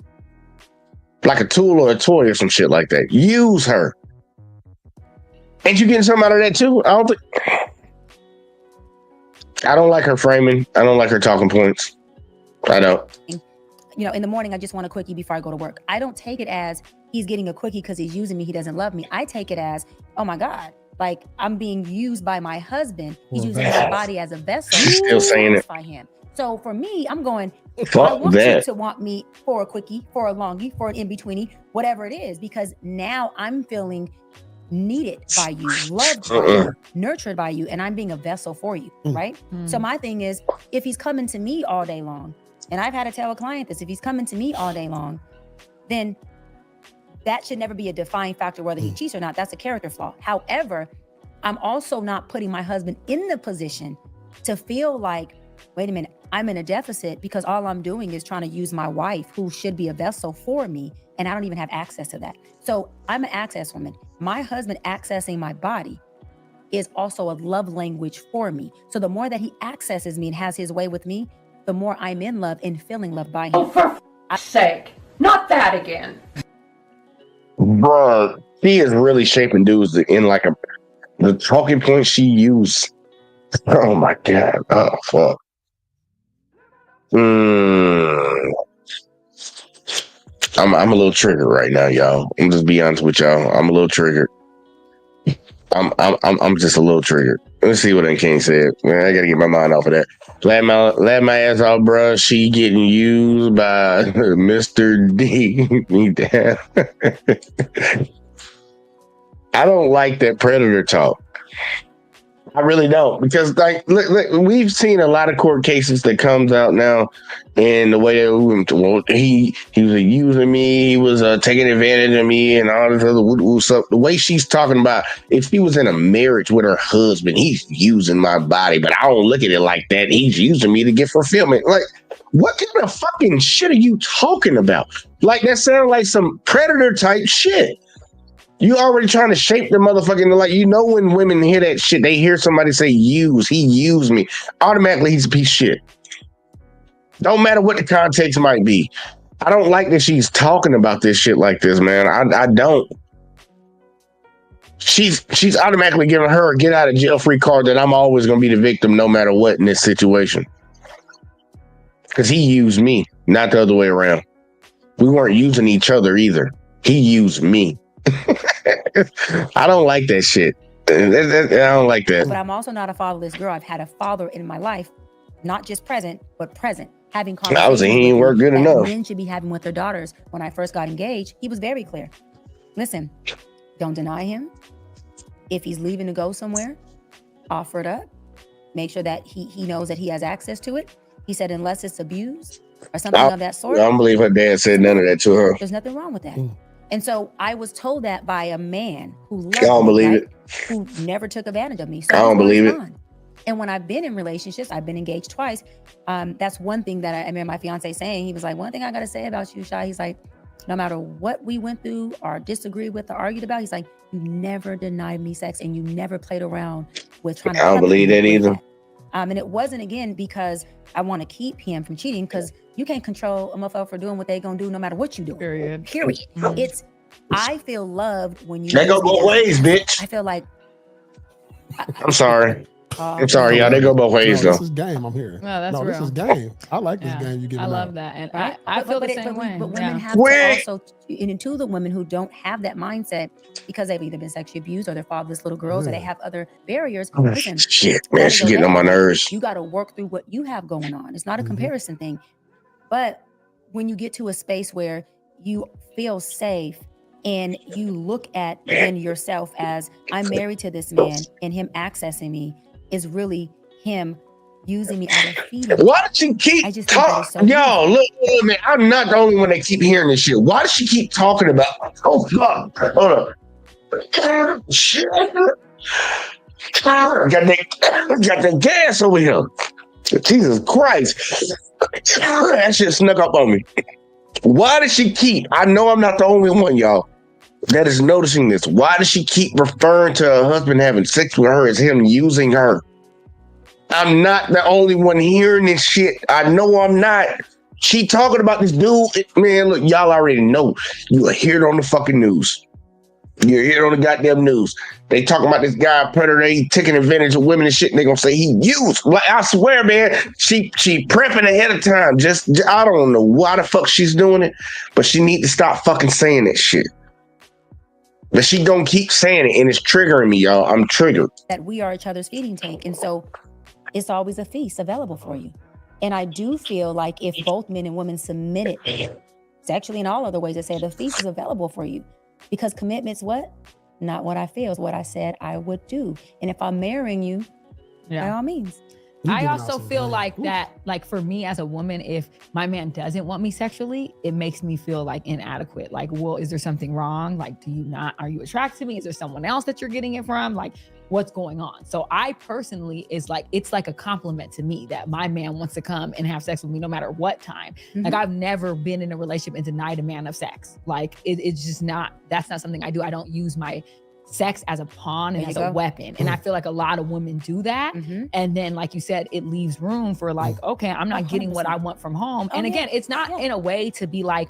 S3: like a tool or a toy or some shit like that. Use her. Ain't you getting something out of that too? I don't like her framing. I don't like her talking points. I don't.
S4: In the morning, I just want a quickie before I go to work. I don't take it as he's getting a quickie because he's using me. He doesn't love me. I take it as, oh my God, like I'm being used by my husband. He's using my body as a vessel.
S3: She's still saying it.
S4: Him. So for me, I'm going,
S3: fuck
S4: I want
S3: that.
S4: you to want me for a quickie, for a longie, for an in-betweeny, whatever it is, because now I'm feeling needed by you, loved by you, nurtured by you, and I'm being a vessel for you, right? So my thing is, if he's coming to me all day long, and I've had to tell a client this, if he's coming to me all day long, then that should never be a defining factor whether he cheats or not. That's a character flaw. However, I'm also not putting my husband in the position to feel like, wait a minute, I'm in a deficit because all I'm doing is trying to use my wife, who should be a vessel for me, and I don't even have access to that. So I'm an access woman. My husband accessing my body is also a love language for me. So the more that he accesses me and has his way with me, the more I'm in love and feeling loved by him.
S8: Oh, for f***'s sake, not that again.
S3: Bruh, she is really shaping dudes in like the talking points she used Oh my God. Oh fuck. Mm, I'm a little triggered right now, y'all. I'm just be honest with y'all. I'm a little triggered. I'm just a little triggered. Let's see what King said. Man, I gotta get my mind off of that. Let my ass out, bro. She getting used by Mr. D. Me down. I don't like that predator talk. I really don't, because like look, we've seen a lot of court cases that comes out now, and the way that he was using me, he was taking advantage of me, and all this other stuff. The way she's talking about, if she was in a marriage with her husband, he's using my body, but I don't look at it like that. He's using me to get fulfillment. Like, what kind of fucking shit are you talking about? Like, that sounds like some predator type shit. You already trying to shape the motherfucking, like, you know, when women hear that shit, they hear somebody say use, he used me. Automatically, he's a piece of shit. Don't matter what the context might be. I don't like that she's talking about this shit like this, man. I don't. She's automatically giving her a get out of jail free card that I'm always going to be the victim no matter what in this situation. Because he used me, not the other way around. We weren't using each other either. He used me. I don't like that shit. I don't like that.
S4: But I'm also not a fatherless girl. I've had a father in my life, not just present, but present. Having conversations.
S3: I was saying he ain't work good enough.
S4: Men should be having with their daughters. When I first got engaged, he was very clear. Listen, don't deny him. If he's leaving to go somewhere, offer it up. Make sure that he knows that he has access to it. He said, unless it's abused or something of that sort.
S3: I don't believe her dad said none of that to her.
S4: There's nothing wrong with that. And so I was told that by a man who loved
S3: I don't believe it.
S4: Who never took advantage of me. So
S3: I don't believe it.
S4: And when I've been in relationships, I've been engaged twice. That's one thing that I remember my fiance saying. He was like, one thing I got to say about you, Shy. He's like, no matter what we went through or disagreed with or argued about, he's like, you never denied me sex and you never played around with trying to.
S3: I don't believe that either.
S4: And it wasn't, again, because I want to keep him from cheating, because you can't control a motherfucker for doing what they gonna do no matter what you do. Period. It's, I feel loved when you.
S3: They go both ways, bitch.
S4: I feel like.
S3: I'm sorry. I'm sorry, y'all. They go both ways, though.
S5: This is game. I'm here.
S6: No, that's real.
S5: This is game. I like this game you giving
S6: I love
S5: out.
S6: that, and I feel the same way.
S4: But women have to also, and to the women who don't have that mindset because they've either been sexually abused or they're fatherless little girls or they have other barriers. Listen,
S3: shit, man, she's getting on my nerves.
S4: You got to work through what you have going on. It's not a comparison thing, but when you get to a space where you feel safe and you look at then yourself as, I'm married to this man and him accessing me is really him using me as a feeder.
S3: Why does she keep talking? Yo, look, man, I'm not the only one that keep hearing this shit. Why does she keep talking about, oh, fuck, hold on. Shit. Got that gas over here. Jesus Christ. That shit snuck up on me. Why does she keep, I know I'm not the only one, y'all, that is noticing this. Why does she keep referring to her husband having sex with her as him using her? I'm not the only one hearing this shit. I know I'm not. She talking about this dude. Man, look, y'all already know. You hear it on the fucking news. You hear it on the goddamn news. They talking about this guy, predator, he taking advantage of women and shit, and they gonna say he used. Like, I swear, man, she prepping ahead of time. Just, I don't know why the fuck she's doing it, but she need to stop fucking saying that shit. But she gonna keep saying it, and it's triggering me, y'all. I'm triggered.
S4: That we are each other's feeding tank, and so it's always a feast available for you. And I do feel like if both men and women submitted sexually in all other ways, they say the feast is available for you. Because commitment's what? Not what I feel, is what I said I would do. And if I'm marrying you, by all means.
S6: I also feel like that, like for me as a woman, if my man doesn't want me sexually, it makes me feel like inadequate. Like, well, is there something wrong? Like, are you attracted to me? Is there someone else that you're getting it from? Like, what's going on? So I personally it's like a compliment to me that my man wants to come and have sex with me no matter what time. Mm-hmm. Like, I've never been in a relationship and denied a man of sex. Like, it's just that's not something I do. I don't use my sex as a pawn and as a weapon. And I feel like a lot of women do that. Mm-hmm. And then, like you said, it leaves room for like, okay, I'm not 100%. Getting what I want from home. And again, it's not in a way to be like,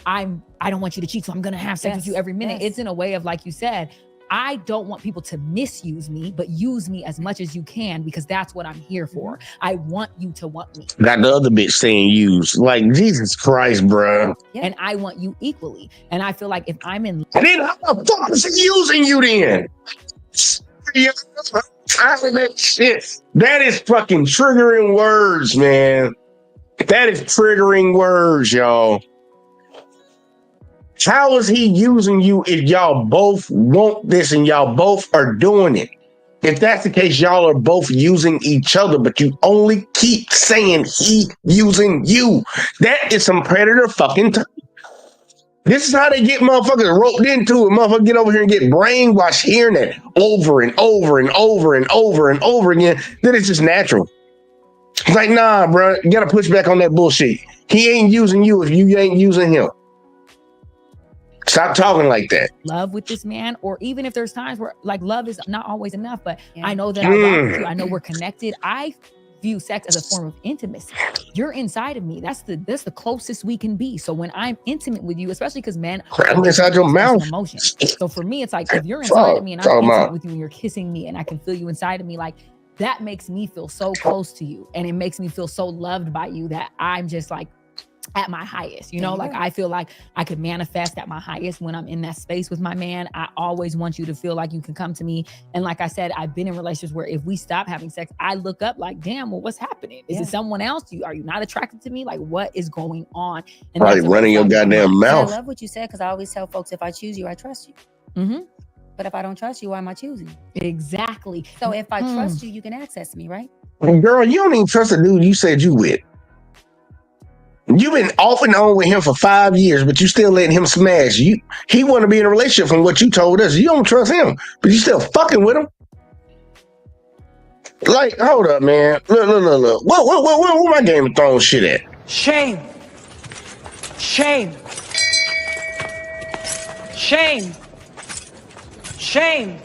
S6: I don't want you to cheat, so I'm going to have sex with you every minute. It's in a way of, like you said, I don't want people to misuse me, but use me as much as you can because that's what I'm here for. I want you to want me.
S3: Got the other bitch saying use. Like, Jesus Christ, bro.
S6: Yeah. And I want you equally. And I feel like if I'm in...
S3: Then how the fuck is he using you then? That shit. That is fucking triggering words, man. That is triggering words, y'all. How is he using you if y'all both want this and y'all both are doing it? If that's the case, y'all are both using each other, but you only keep saying he using you. That is some predator fucking time. This is how they get motherfuckers roped into it. Motherfuckers get over here and get brainwashed hearing it over and over and over and over and over again. Then it's just natural. It's like, nah, bro, you gotta push back on that bullshit. He ain't using you if you ain't using him. Stop talking like that.
S6: Love with this man, or even if there's times where like love is not always enough, but I know that I love you. I know we're connected. I view sex as a form of intimacy. You're inside of me. That's the closest we can be. So when I'm intimate with you, especially because men
S3: grab inside your mouth.
S6: Emotions. So for me, it's like if you're inside of me and I'm intimate with you and you're kissing me and I can feel you inside of me, like that makes me feel so close to you, and it makes me feel so loved by you that I'm just like at my highest, you know, like I feel like I could manifest at my highest when I'm in that space with my man. I always want you to feel like you can come to me. And like I said, I've been in relationships where if we stop having sex, I look up like, damn, well, what's happening? Is it someone else? Are you not attracted to me? Like, what is going on? And
S3: probably running your goddamn mouth.
S4: I love what you said, because I always tell folks, if I choose you, I trust you. But if I don't trust you, why am I choosing you?
S6: Exactly.
S4: So if I trust you, you can access me, right?
S3: Girl, you don't even trust the dude you said you with. You've been off and on with him for 5 years, but you still letting him smash you. He want to be in a relationship from what you told us. You don't trust him, but you still fucking with him. Like, hold up, man. Look. What my Game of Thrones shit at?
S9: Shame. Shame. Shame. Shame.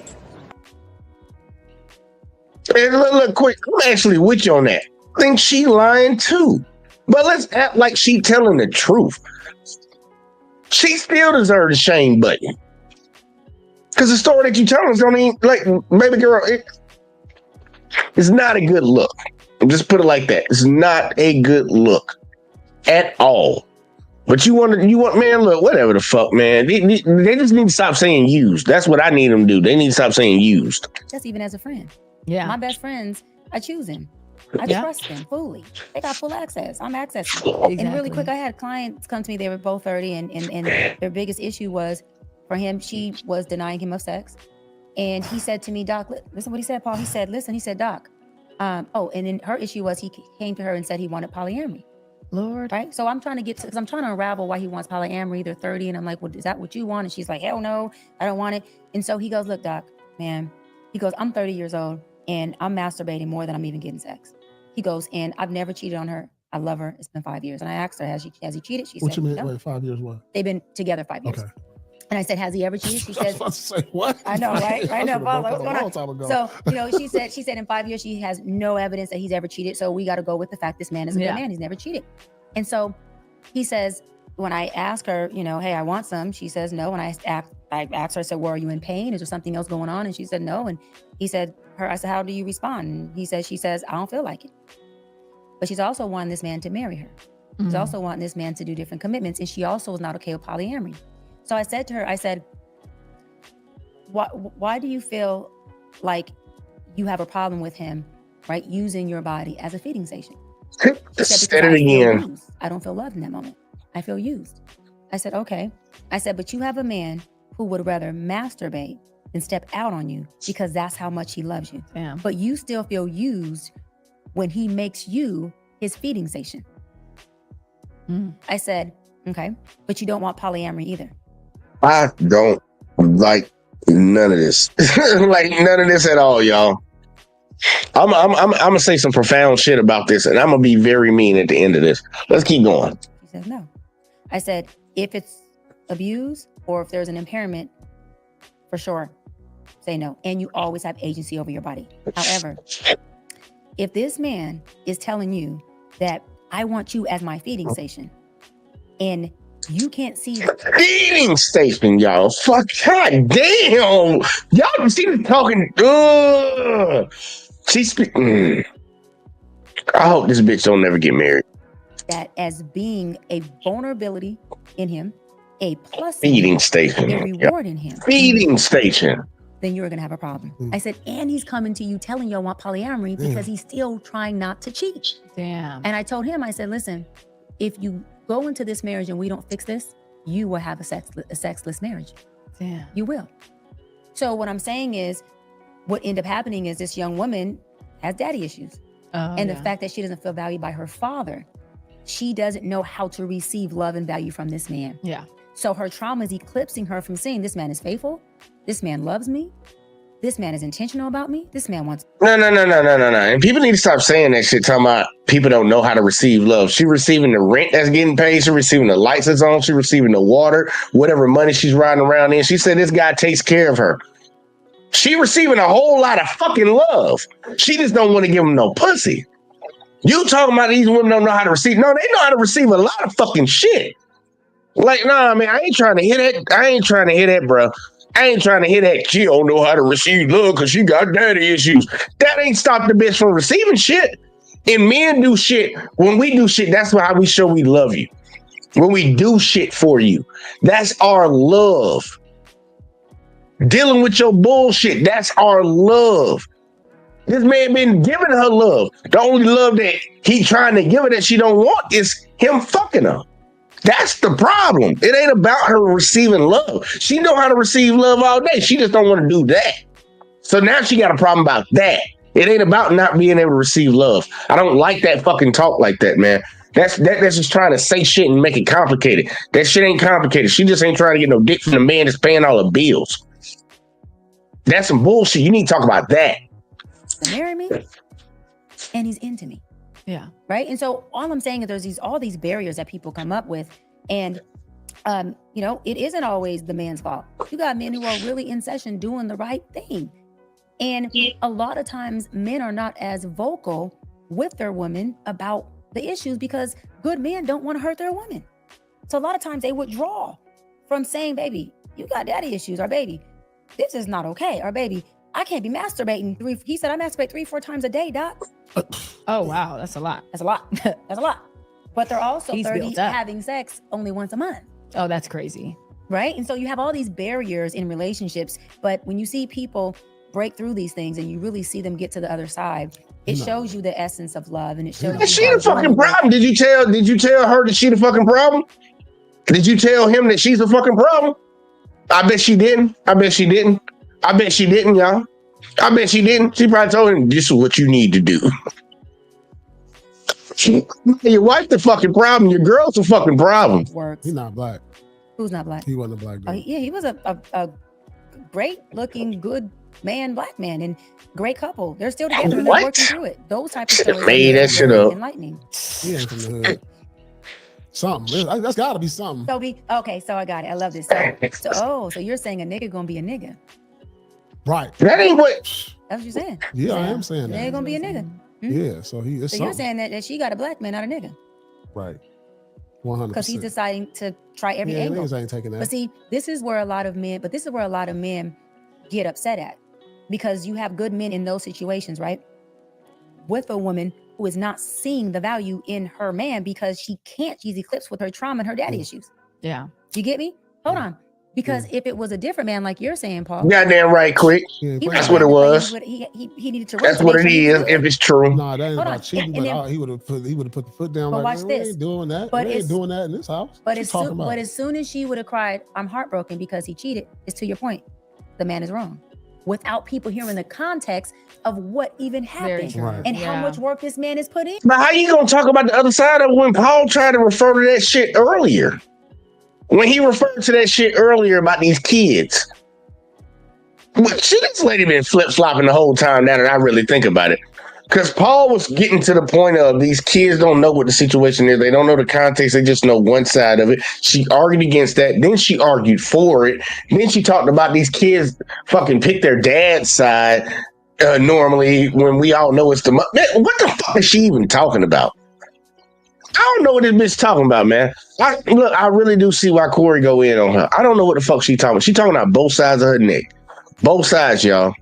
S3: Hey, look, quick. I'm actually with you on that. I think she lying too. But let's act like she telling the truth. She still deserves the shame button. Because the story that you telling us don't even, like, baby girl, it's not a good look. Just put it like that. It's not a good look at all. But you want, man, look, whatever the fuck, man. They just need to stop saying used. That's what I need them to do. They need to stop saying used.
S4: Just even as a friend.
S6: Yeah.
S4: My best friends, I choose him. I trust them fully. They got full access. I'm accessing. Exactly. And really quick, I had clients come to me. They were both 30, and their biggest issue was for him, she was denying him of sex. And he said to me, Doc, listen what he said, Paul. He said, Doc. And then her issue was he came to her and said he wanted polyamory.
S6: Lord.
S4: Right? So I'm trying to because I'm trying to unravel why he wants polyamory. They're 30. And I'm like, well, is that what you want? And she's like, hell no, I don't want it. And so he goes, look, Doc, man. He goes, I'm 30 years old and I'm masturbating more than I'm even getting sex. He goes, and I've never cheated on her. I love her. It's been 5 years. And I asked her, has he cheated? She
S5: what
S4: said,
S5: you mean?
S4: no.
S5: Wait, 5 years what?
S4: They've been together 5 years.
S5: Okay.
S4: And I said, has he ever cheated? She said,
S5: I was about to say, what?
S4: I know, right? I know. What's going on?
S5: Time ago.
S4: So, she said in 5 years, she has no evidence that he's ever cheated. So we got to go with the fact this man is a good man. He's never cheated. And so he says, when I ask her, hey, I want some, she says no. And I asked her, I said, well, are you in pain? Is there something else going on? And she said no. And he said, I said, how do you respond? And she says, I don't feel like it. But she's also wanting this man to marry her. She's also wanting this man to do different commitments. And she also is not okay with polyamory. So I said to her, I said, why do you feel like you have a problem with him, right, using your body as a feeding station?
S3: Said it again.
S4: I don't feel loved in that moment. I feel used. I said, okay. I said, but you have a man who would rather masturbate than step out on you because that's how much he loves you.
S6: Yeah.
S4: But you still feel used when he makes you his feeding station. I said, okay, but you don't want polyamory either.
S3: I don't like none of this. Like none of this at all, y'all. I'm gonna say some profound shit about this, and I'm gonna be very mean at the end of this. Let's keep going.
S4: She said no. I said, if it's abuse or if there's an impairment, for sure, say no. And you always have agency over your body. However, if this man is telling you that I want you as my feeding station, and You can't see.
S3: Feeding station, y'all. Fuck, god damn. Y'all, she's talking. She's speaking. I hope this bitch don't never get married.
S4: That as being a vulnerability in him, a plus
S3: Feeding
S4: in him,
S3: station.
S4: a reward in him.
S3: Feeding station.
S4: Then you're gonna have a problem. I said, and he's coming to you telling you I want polyamory because he's still trying not to cheat.
S6: Damn.
S4: And I told him, I said, listen, if you go into this marriage and we don't fix this, you will have a sexless marriage.
S6: Damn.
S4: You will. So what I'm saying is, what ended up happening is this young woman has daddy issues. And the fact that she doesn't feel valued by her father, she doesn't know how to receive love and value from this man.
S6: Yeah.
S4: So her trauma is eclipsing her from seeing this man is faithful, this man loves me, this man is intentional about me, this man wants.
S3: No. And people need to stop saying that shit, talking about people don't know how to receive love. She receiving the rent that's getting paid. She receiving the lights that's on. She receiving the water, whatever money she's riding around in. She said this guy takes care of her. She receiving a whole lot of fucking love. She just don't want to give him no pussy. You talking about these women don't know how to receive? No, they know how to receive a lot of fucking shit. Like, nah, man, I ain't trying to hear that. I ain't trying to hear that, bro. I ain't trying to hear that. She don't know how to receive love because she got daddy issues. That ain't stopped the bitch from receiving shit. And men do shit. When we do shit, that's how we show we love you. When we do shit for you, that's our love. Dealing with your bullshit, that's our love. This man been giving her love. The only love that he trying to give her that she don't want is him fucking her. That's the problem. It ain't about her receiving love. She know how to receive love all day. She just don't want to do that. So now she got a problem about that. It ain't about not being able to receive love. I don't like that fucking talk like that, man. That's just trying to say shit and make it complicated. That shit ain't complicated. She just ain't trying to get no dick from the man that's paying all the bills. That's some bullshit. You need to talk about that.
S4: To marry me, and he's into me.
S6: Yeah.
S4: Right. And so all I'm saying is there's all these barriers that people come up with, and it isn't always the man's fault. You got men who are really in session doing the right thing, and a lot of times men are not as vocal with their women about the issues because good men don't want to hurt their woman. So a lot of times they withdraw from saying, "Baby, you got daddy issues," or "Baby, this is not okay," or "Baby, I can't be masturbating he said I masturbate 3-4 times a day, doc."
S6: Oh, wow. That's a lot.
S4: That's a lot. That's a lot. But they're also
S6: He's
S4: 30
S6: built up.
S4: having sex only once a month.
S6: Oh, that's crazy.
S4: Right? And so you have all these barriers in relationships. But when you see people break through these things and you really see them get to the other side, it shows you the essence of love, and it shows you.
S3: She the fucking problem. Did you tell her that she the fucking problem? Did you tell him that she's the fucking problem? I bet she didn't. I bet she didn't. I bet she didn't, y'all. I bet she didn't. She probably told him, this is what you need to do. Your wife the fucking problem. Your girl's the fucking problem.
S4: Works.
S5: He's not black.
S4: Who's not black?
S5: He wasn't a black dude.
S4: Yeah, he was a great looking, good man, black man, and great couple. They're still together. And they're working through it. Those type of stories
S3: made that shit up.
S4: Enlightening.
S5: He ain't from the hood. Something. That's gotta be something.
S4: So I got it. I love this. So you're saying a nigga gonna be a nigga.
S5: Right.
S3: That ain't what.
S4: That's what you're saying.
S5: Yeah, I am saying that.
S4: They gonna be a nigga.
S5: Yeah, so he is.
S4: So you're saying that she got a black man, not a nigga.
S5: Right. 100%.
S4: Because he's deciding to try every angle.
S5: Niggas ain't taking that.
S4: But see, this is where a lot of men get upset at, because you have good men in those situations, right? With a woman who is not seeing the value in her man because she's eclipsed with her trauma and her daddy issues.
S6: Yeah.
S4: You get me? Hold on. Because if it was a different man, like you're saying, Paul.
S3: Goddamn right, quick. That's what it was.
S4: He needed to.
S3: That's what it is. If it's true.
S5: No, that ain't about cheating. But he would have put the foot down.
S4: But
S5: like,
S4: watch
S5: we
S4: this.
S5: ain't doing that.
S4: But
S5: we ain't doing that in this house.
S4: But as soon as she would have cried, "I'm heartbroken because he cheated," it's to your point. The man is wrong. Without people hearing the context of what even happened and how much work this man has put in.
S3: But how you gonna talk about the other side of when Paul tried to refer to that shit earlier? When he referred to that shit earlier about these kids. This lady been flip-flopping the whole time now that I really think about it. Because Paul was getting to the point of these kids don't know what the situation is. They don't know the context. They just know one side of it. She argued against that. Then she argued for it. Then she talked about these kids fucking pick their dad's side normally when we all know it's the... Man, what the fuck is she even talking about? don't know what this bitch talking about, man. I really do see why Corey go in on her. I don't know what the fuck she talking about. She talking about both sides of her neck. Both sides, y'all.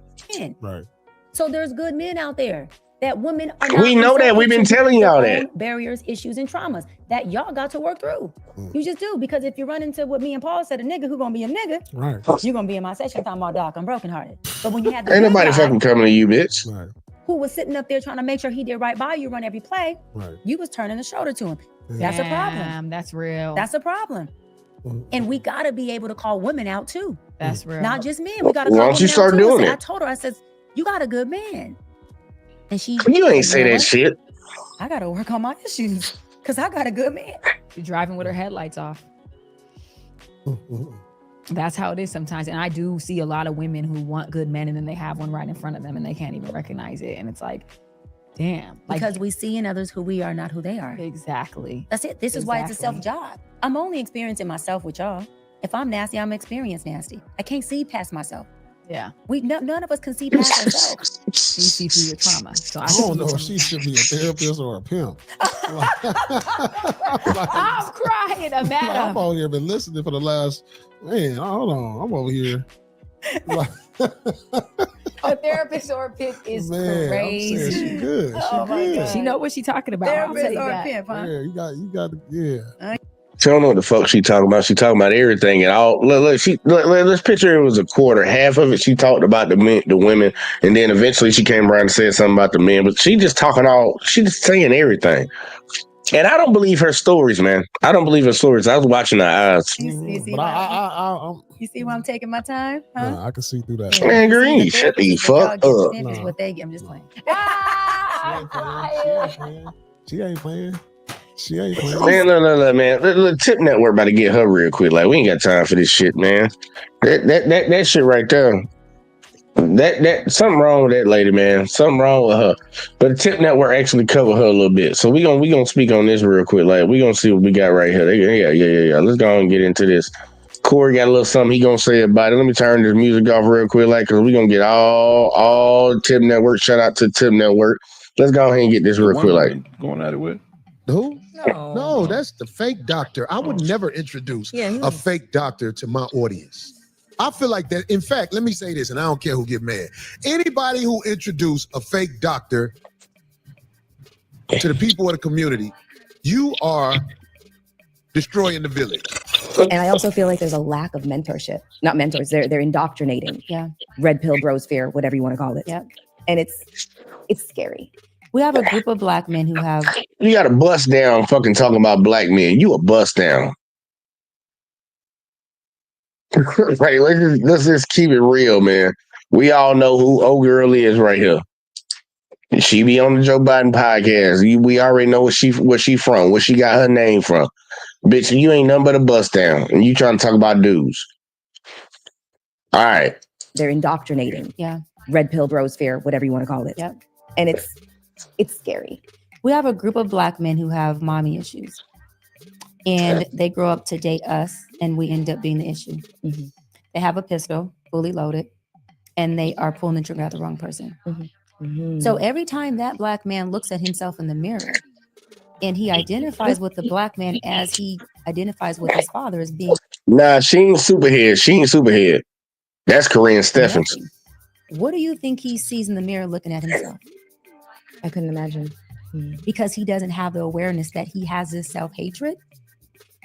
S5: Right.
S4: So there's good men out there that women are not.
S3: We know that. We've been telling y'all that.
S4: Barriers, issues, and traumas that y'all got to work through. You just do, because if you run into what me and Paul said, a nigga who gonna be a nigga,
S5: Right.
S4: you're gonna be in my session talking about, Doc, I'm brokenhearted. But when you have the
S3: Ain't
S4: good
S3: nobody
S4: guy
S3: fucking coming to you, bitch.
S5: Right.
S4: who was sitting up there trying to make sure he did right by you, run every play,
S5: Right.
S4: you was turning the shoulder to him. That's a problem.
S6: That's real.
S4: That's a problem. And we gotta be able to call women out too.
S6: That's real.
S4: Not just men. We gotta
S3: Why
S4: call
S3: don't you
S4: women
S3: start
S4: out too.
S3: doing
S4: I
S3: it?
S4: told her, I said, you got a good man. And she,
S3: You ain't
S4: said,
S3: say
S4: "You know
S3: that
S4: what?
S3: shit.
S4: I gotta work on my issues because I got a good man."
S6: She's driving with her headlights off. That's how it is sometimes. And I do see a lot of women who want good men and then they have one right in front of them and they can't even recognize it. And it's like, damn. Like,
S4: Because we see in others who we are, not who they are.
S6: exactly.
S4: That's it. This is why it's a self-job. I'm only experiencing myself with y'all. If I'm nasty, I'm experienced nasty. I can't see past myself.
S6: Yeah.
S4: None of us can see past ourselves.
S6: You see through your trauma. So
S5: I don't know if she should be a therapist or a pimp.
S6: I'm crying,
S5: I'm
S6: Amanda.
S5: over here been listening for the last, man, hold on. I'm over here.
S6: A therapist or a pimp is
S5: Man,
S6: crazy.
S5: I'm saying she good. She
S4: Oh my
S5: good.
S4: God.
S6: She know what she talking about. I'll tell
S4: Therapist
S6: you
S4: or a
S6: that.
S4: pimp, huh?
S5: Yeah, you got, yeah.
S3: She don't know what the fuck she talking about. She talking about everything and all. Let's picture it was a quarter. Half of it she talked about the men, the women, and then eventually she came around and said something about the men. But she just she just saying everything. And I don't believe her stories, man. I don't believe her stories. I was watching her eyes.
S4: You see,
S5: But
S4: you see why I'm taking my time? Huh?
S5: I can see through that.
S4: Yeah,
S3: Man,
S4: you see,
S3: Green,
S4: the
S3: shut the
S4: therapist is what
S3: fuck
S4: y'all
S3: up.
S4: get, the pimp is
S5: No.
S4: what they get. I'm just playing.
S5: She ain't playing. She ain't playing.
S3: Man, no, man. Look, Tip Network about to get her real quick. Like, we ain't got time for this shit, man. That shit right there. That something wrong with that lady, man. Something wrong with her. But the Tip Network actually covered her a little bit. So we gonna speak on this real quick. Like, we gonna see what we got right here. Yeah. Let's go and get into this. Corey got a little something he gonna say about it. Let me turn this music off real quick, like, cause we gonna get all Tip Network. Shout out to Tip Network. Let's go ahead and get this real quick, like.
S10: Going at it with.
S5: Who?
S6: No.
S5: No, that's the fake doctor. I would never introduce a fake doctor to my audience. I feel like that. In fact, let me say this, and I don't care who get mad. Anybody who introduce a fake doctor to the people of the community, you are destroying the village.
S11: And I also feel like there's a lack of mentorship. Not mentors, they're indoctrinating.
S4: Yeah.
S11: Red pill bros fear, whatever you want to call it.
S4: Yep.
S11: And it's scary.
S4: We have a group of Black men who have.
S3: You got to bust down fucking talking about black men. You a bust down. Right, let's just keep it real, man. We all know who old girl is right here. She be on the Joe Biden podcast. We already know where she from, where she got her name from. Bitch, you ain't nothing but a bust down, and you trying to talk about dudes. All right.
S11: They're indoctrinating.
S4: Yeah.
S11: Red pill bros fear, whatever you want to call it.
S4: Yep.
S11: And it's scary.
S4: We have a group of Black men who have mommy issues. And they grow up to date us, and we end up being the issue.
S11: Mm-hmm.
S4: They have a pistol, fully loaded, and they are pulling the trigger at the wrong person.
S11: Mm-hmm. Mm-hmm.
S4: So every time that Black man looks at himself in the mirror, and he identifies with the Black man as he identifies with his father as being.
S3: Nah, she ain't Superhead. That's Corinne Stephens.
S4: What do you think he sees in the mirror looking at himself?
S11: I couldn't imagine.
S4: Because he doesn't have the awareness that he has this self-hatred,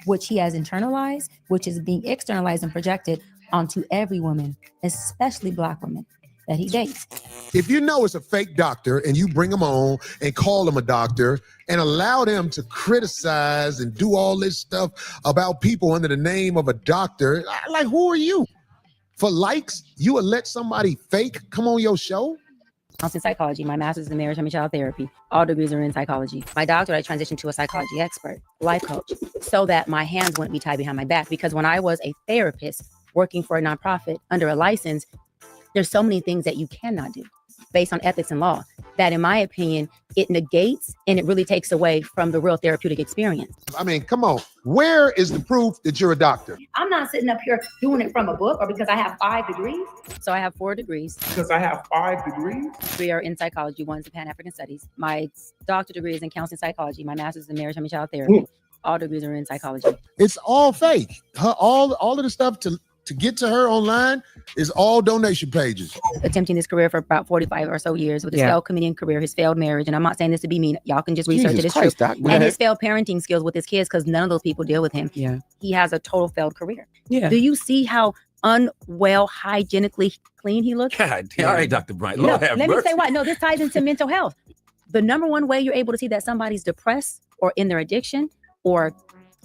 S4: which he has internalized, which is being externalized and projected onto every woman, especially Black women that he dates.
S5: If you know it's a fake doctor and you bring them on and call them a doctor and allow them to criticize and do all this stuff about people under the name of a doctor, like, who are you? For likes, you would let somebody fake come on your show?
S4: I was in psychology. My master's in marriage and child therapy. All degrees are in psychology. My doctorate, I transitioned to a psychology expert, life coach, so that my hands wouldn't be tied behind my back. Because when I was a therapist working for a nonprofit under a license, there's so many things that you cannot do based on ethics and law that, in my opinion, it negates and it really takes away from the real therapeutic experience.
S10: I mean, come on. Where is the proof that you're a doctor?
S4: I'm not sitting up here doing it from a book or because I have 5 degrees. So I have 4 degrees.
S1: Because I have 5 degrees?
S4: 3 are in psychology. 1's in Pan-African Studies. My doctorate degree is in counseling psychology. My master's is in marriage and child therapy. All degrees are in psychology.
S10: It's all fake. All of the stuff to get to her online is all donation pages.
S4: Attempting this career for about 45 or so years with his failed comedian career, his failed marriage. And I'm not saying this to be mean. Y'all can just research it. It's true. Doc, and his failed parenting skills with his kids, because none of those people deal with him. Yeah. He has a total failed career. Yeah. Do you see how unwell, hygienically clean he looks?
S7: God, all right, Dr. Bryant.
S4: No, let me say why. No, this ties into mental health. The number one way you're able to see that somebody's depressed or in their addiction or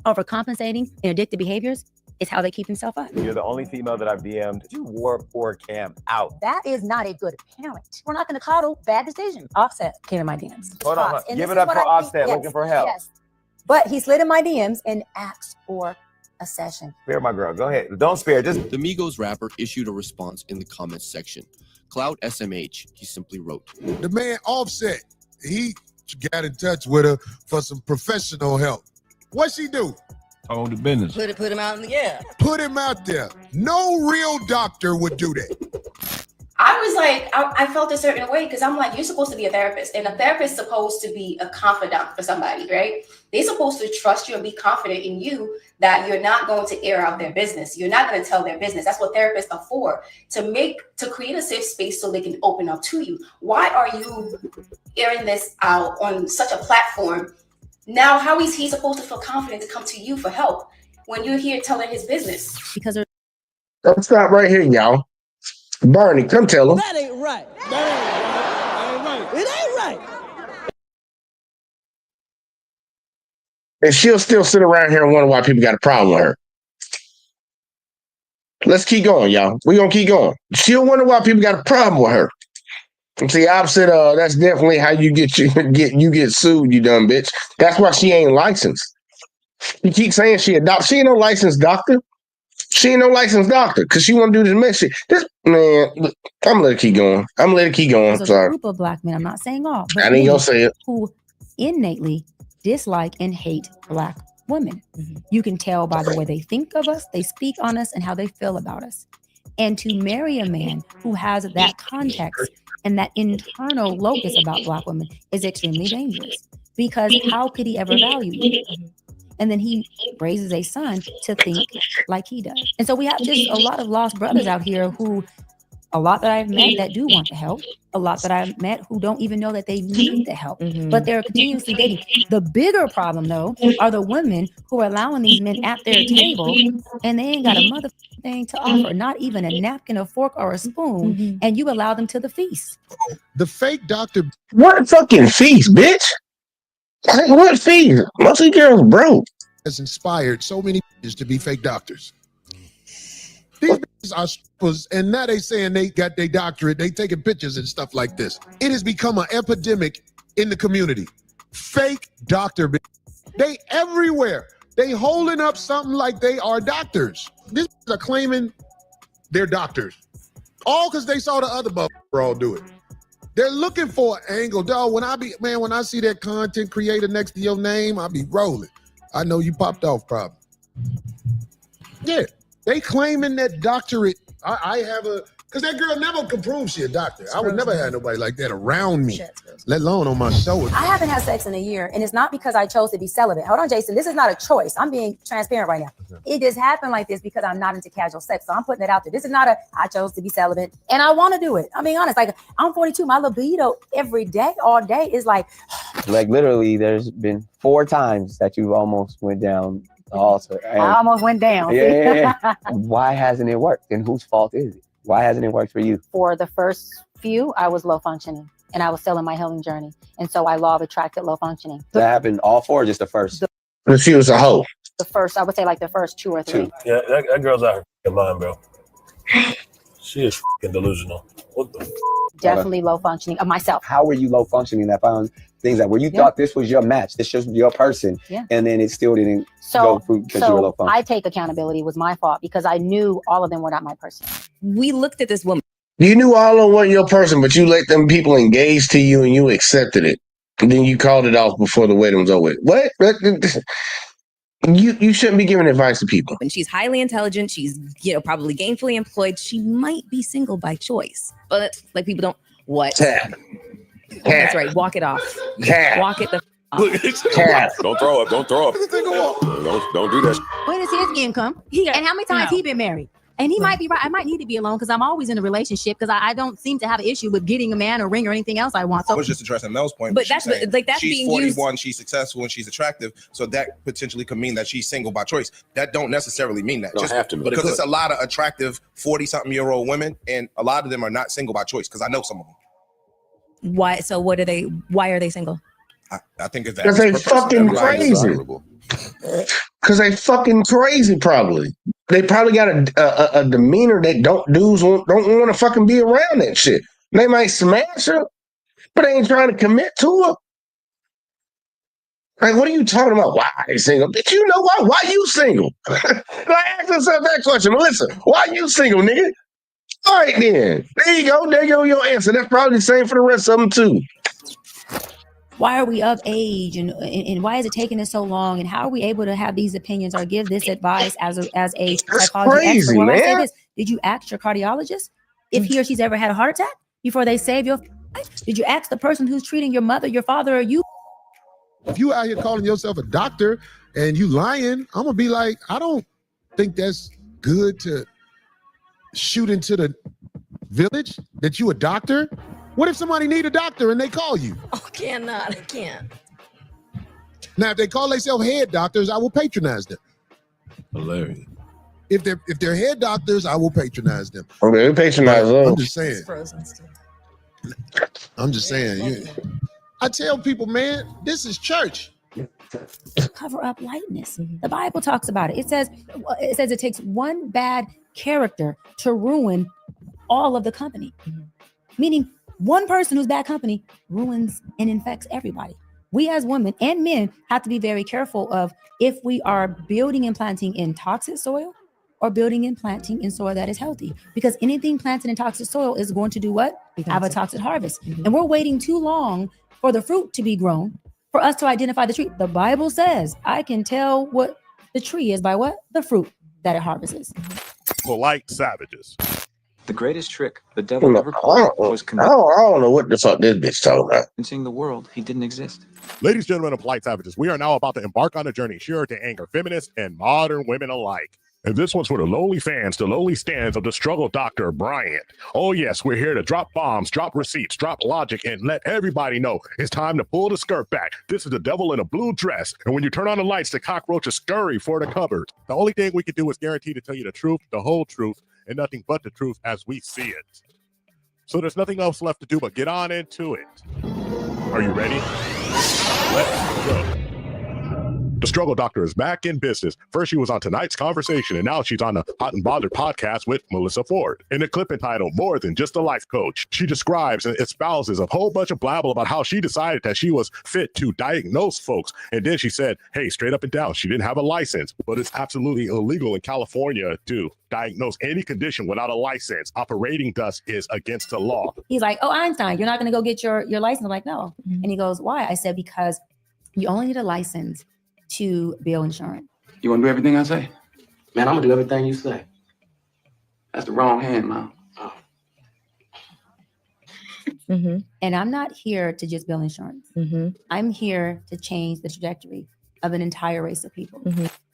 S4: overcompensating in addictive behaviors is how they keep themselves up.
S12: You're the only female that I've DM'd. You wore poor Cam out.
S4: That is not a good parent. We're not going to coddle bad decision. Offset came in my DMs.
S12: Hold on. Give it up for Offset looking for help. Yes.
S4: But he slid in my DMs and asked for a session.
S12: Spare my girl. Go ahead. Don't spare. Just
S13: the Migos rapper issued a response in the comments section. Cloud SMH, he simply wrote.
S10: The man Offset, he got in touch with her for some professional help. What'd she do?
S7: Told the business.
S14: Put him out in the air.
S10: Put him out there. No real doctor would do that.
S15: I was like, I felt a certain way because I'm like, you're supposed to be a therapist, and a therapist is supposed to be a confidant for somebody, right? They're supposed to trust you and be confident in you that you're not going to air out their business. You're not going to tell their business. That's what therapists are for, to create a safe space so they can open up to you. Why are you airing this out on such a platform? Now, how is he supposed to feel confident to come to you for help when you're here telling his business?
S4: Because
S3: let's stop right here, y'all. Barney, come tell him.
S14: That ain't right. That ain't right. It ain't right.
S3: And she'll still sit around here and wonder why people got a problem with her. Let's keep going, y'all. We're going to keep going. She'll wonder why people got a problem with her. It's the opposite. That's definitely how you get sued, you dumb bitch. That's why she ain't licensed. You keep saying she ain't no licensed doctor. She ain't no licensed doctor because she want to do this mess shit. This man, look, I'm gonna let it keep going.
S4: There's
S3: Sorry.
S4: a group of black men, I'm not saying all, but
S3: I ain't gonna say it.
S4: Who innately dislike and hate black women. Mm-hmm. You can tell by the way they think of us, they speak on us, and how they feel about us. And to marry a man who has that context and that internal locus about black women is extremely dangerous, because how could he ever value you? And then he raises a son to think like he does. And so we have just a lot of lost brothers out here who, a lot that I've met that do want to help, a lot that I've met who don't even know that they need the help, but they're continuously dating. The bigger problem, though, are the women who are allowing these men at their table and they ain't got a mother thing to offer, not even a napkin, a fork, or a spoon, and you allow them to the feast.
S10: The fake doctor.
S3: What fucking feast, bitch? What feast? Most of these girls broke.
S10: Has inspired so many bitches to be fake doctors. These bitches are strippers, and now they saying they got their doctorate. They taking pictures and stuff like this. It has become an epidemic in the community. Fake doctor bitches. They everywhere. They holding up something like they are doctors. These bitches are claiming they're doctors. All because they saw the other all do it. They're looking for an angle, dog. When I see that content creator next to your name, I'll be rolling. I know you popped off, probably. Yeah, they claiming that doctorate. I have because that girl never could prove she a doctor. I would never have nobody like that around me, let alone on my show.
S4: I haven't had sex in a year, and it's not because I chose to be celibate. Hold on, Jason. This is not a choice. I'm being transparent right now. It just happened like this because I'm not into casual sex. So I'm putting it out there. This is not I chose to be celibate, and I want to do it. I'm being honest. Like, I'm 42. My libido every day, all day is like
S12: literally, there's been 4 times that you've almost went down the altar.
S4: I almost went down.
S12: Yeah. Why hasn't it worked? And whose fault is it? Why hasn't it worked for you?
S4: For the first few, I was low functioning and I was still in my healing journey. And so I law of attracted low functioning.
S12: That happened all 4 or just the first?
S3: She was a hoe.
S4: The first, I would say like the first 2 or 3.
S7: Yeah, that girl's out her mind, bro. She is delusional. What the
S4: Definitely low functioning of myself.
S12: How were you low functioning that found things that where you thought this was your match, this was your person, and then it still didn't go through because you were low functioning?
S4: I take accountability. It was my fault because I knew all of them were not my person.
S11: We looked at this woman.
S3: You knew all of them wasn't your person, but you let them people engage to you and you accepted it. And then you called it off before the wedding was over. What? You shouldn't be giving advice to people.
S11: And she's highly intelligent. She's, probably gainfully employed. She might be single by choice. But like people don't what?
S3: Tap.
S11: That's right. Walk it off.
S3: Tap.
S11: Walk it the
S3: Tap.
S16: Don't throw up. Don't throw up. Don't do that.
S17: What is his income? And how many times he been married? And he might be right. I might need to be alone because I'm always in a relationship because I don't seem to have an issue with getting a man, a ring, or anything else I want. So
S18: I was just addressing Mel's point.
S11: But that's that's
S18: she's
S11: being
S18: 41,
S11: used.
S18: she's successful, and she's attractive. So that potentially could mean that she's single by choice. That don't necessarily mean that.
S16: Don't have to, but
S18: because it's a lot of attractive 40-something-year-old women, and a lot of them are not single by choice. Because I know some of them.
S11: Why? So what are they? Why are they single?
S18: I think it's
S3: because they fucking crazy. Because they fucking crazy, probably. They probably got a demeanor that dudes don't want to fucking be around that shit. They might smash her, but they ain't trying to commit to her. Like, what are you talking about? Why are they single? Bitch, you know why? Why you single? Like, ask yourself that question. Melissa, why you single, nigga? All right, then. There you go. There you go your answer. That's probably the same for the rest of them, too.
S4: Why are we of age and why is it taking us so long? And how are we able to have these opinions or give this advice as a psychology expert? Well, I say this, did you ask your cardiologist if he or she's ever had a heart attack before they save your life? Did you ask the person who's treating your mother, your father, or you?
S10: If you out here calling yourself a doctor and you lying, I'm gonna be like, I don't think that's good to shoot into the village that you a doctor. What if somebody need a doctor and they call you?
S17: Oh, I can't.
S10: Now, if they call themselves head doctors, I will patronize them.
S16: Hilarious.
S10: If they're head doctors, I will patronize them.
S3: Okay, patronize them.
S10: I'm just saying. I'm just saying. I tell people, man, this is church.
S4: Cover up lightness. The Bible talks about it. It says it takes one bad character to ruin all of the company. Meaning one person who's bad company ruins and infects everybody. We as women and men have to be very careful of if we are building and planting in toxic soil or building and planting in soil that is healthy. Because anything planted in toxic soil is going to do what? Have a toxic harvest. And we're waiting too long for the fruit to be grown for us to identify the tree. The Bible says I can tell what the tree is by what? The fruit that it harvests.
S19: Polite savages.
S20: The greatest trick the devil ever pulled was
S3: I don't know what the fuck this bitch talking about.
S20: convincing the world he didn't exist.
S19: Ladies, gentlemen, and polite savages, we are now about to embark on a journey sure to anger feminists and modern women alike. And this one's for the lowly fans, the lowly stands of the struggle doctor, Bryant. Oh yes, we're here to drop bombs, drop receipts, drop logic, and let everybody know it's time to pull the skirt back. This is the devil in a blue dress. And when you turn on the lights, the cockroaches scurry for the cupboard. The only thing we can do is guarantee to tell you the truth, the whole truth, and nothing but the truth as we see it. So there's nothing else left to do but get on into it. Are you ready? Let's go. The Struggle Doctor is back in business. First, she was on Tonight's Conversation, and now she's on the Hot and Bothered podcast with Melissa Ford. In a clip entitled More Than Just a Life Coach, she describes and espouses a whole bunch of blabble about how she decided that she was fit to diagnose folks. And then she said, hey, straight up and down, she didn't have a license, but it's absolutely illegal in California to diagnose any condition without a license. Operating thus is against the law.
S4: He's like, oh, Einstein, you're not going to go get your license? I'm like, no. And he goes, why? I said, because you only need a license to bill insurance.
S20: You want to do everything I say? Man, I'm going to do everything you say. That's the wrong hand, man. Oh.
S4: And I'm not here to just bill insurance. I'm here to change the trajectory of an entire race of people.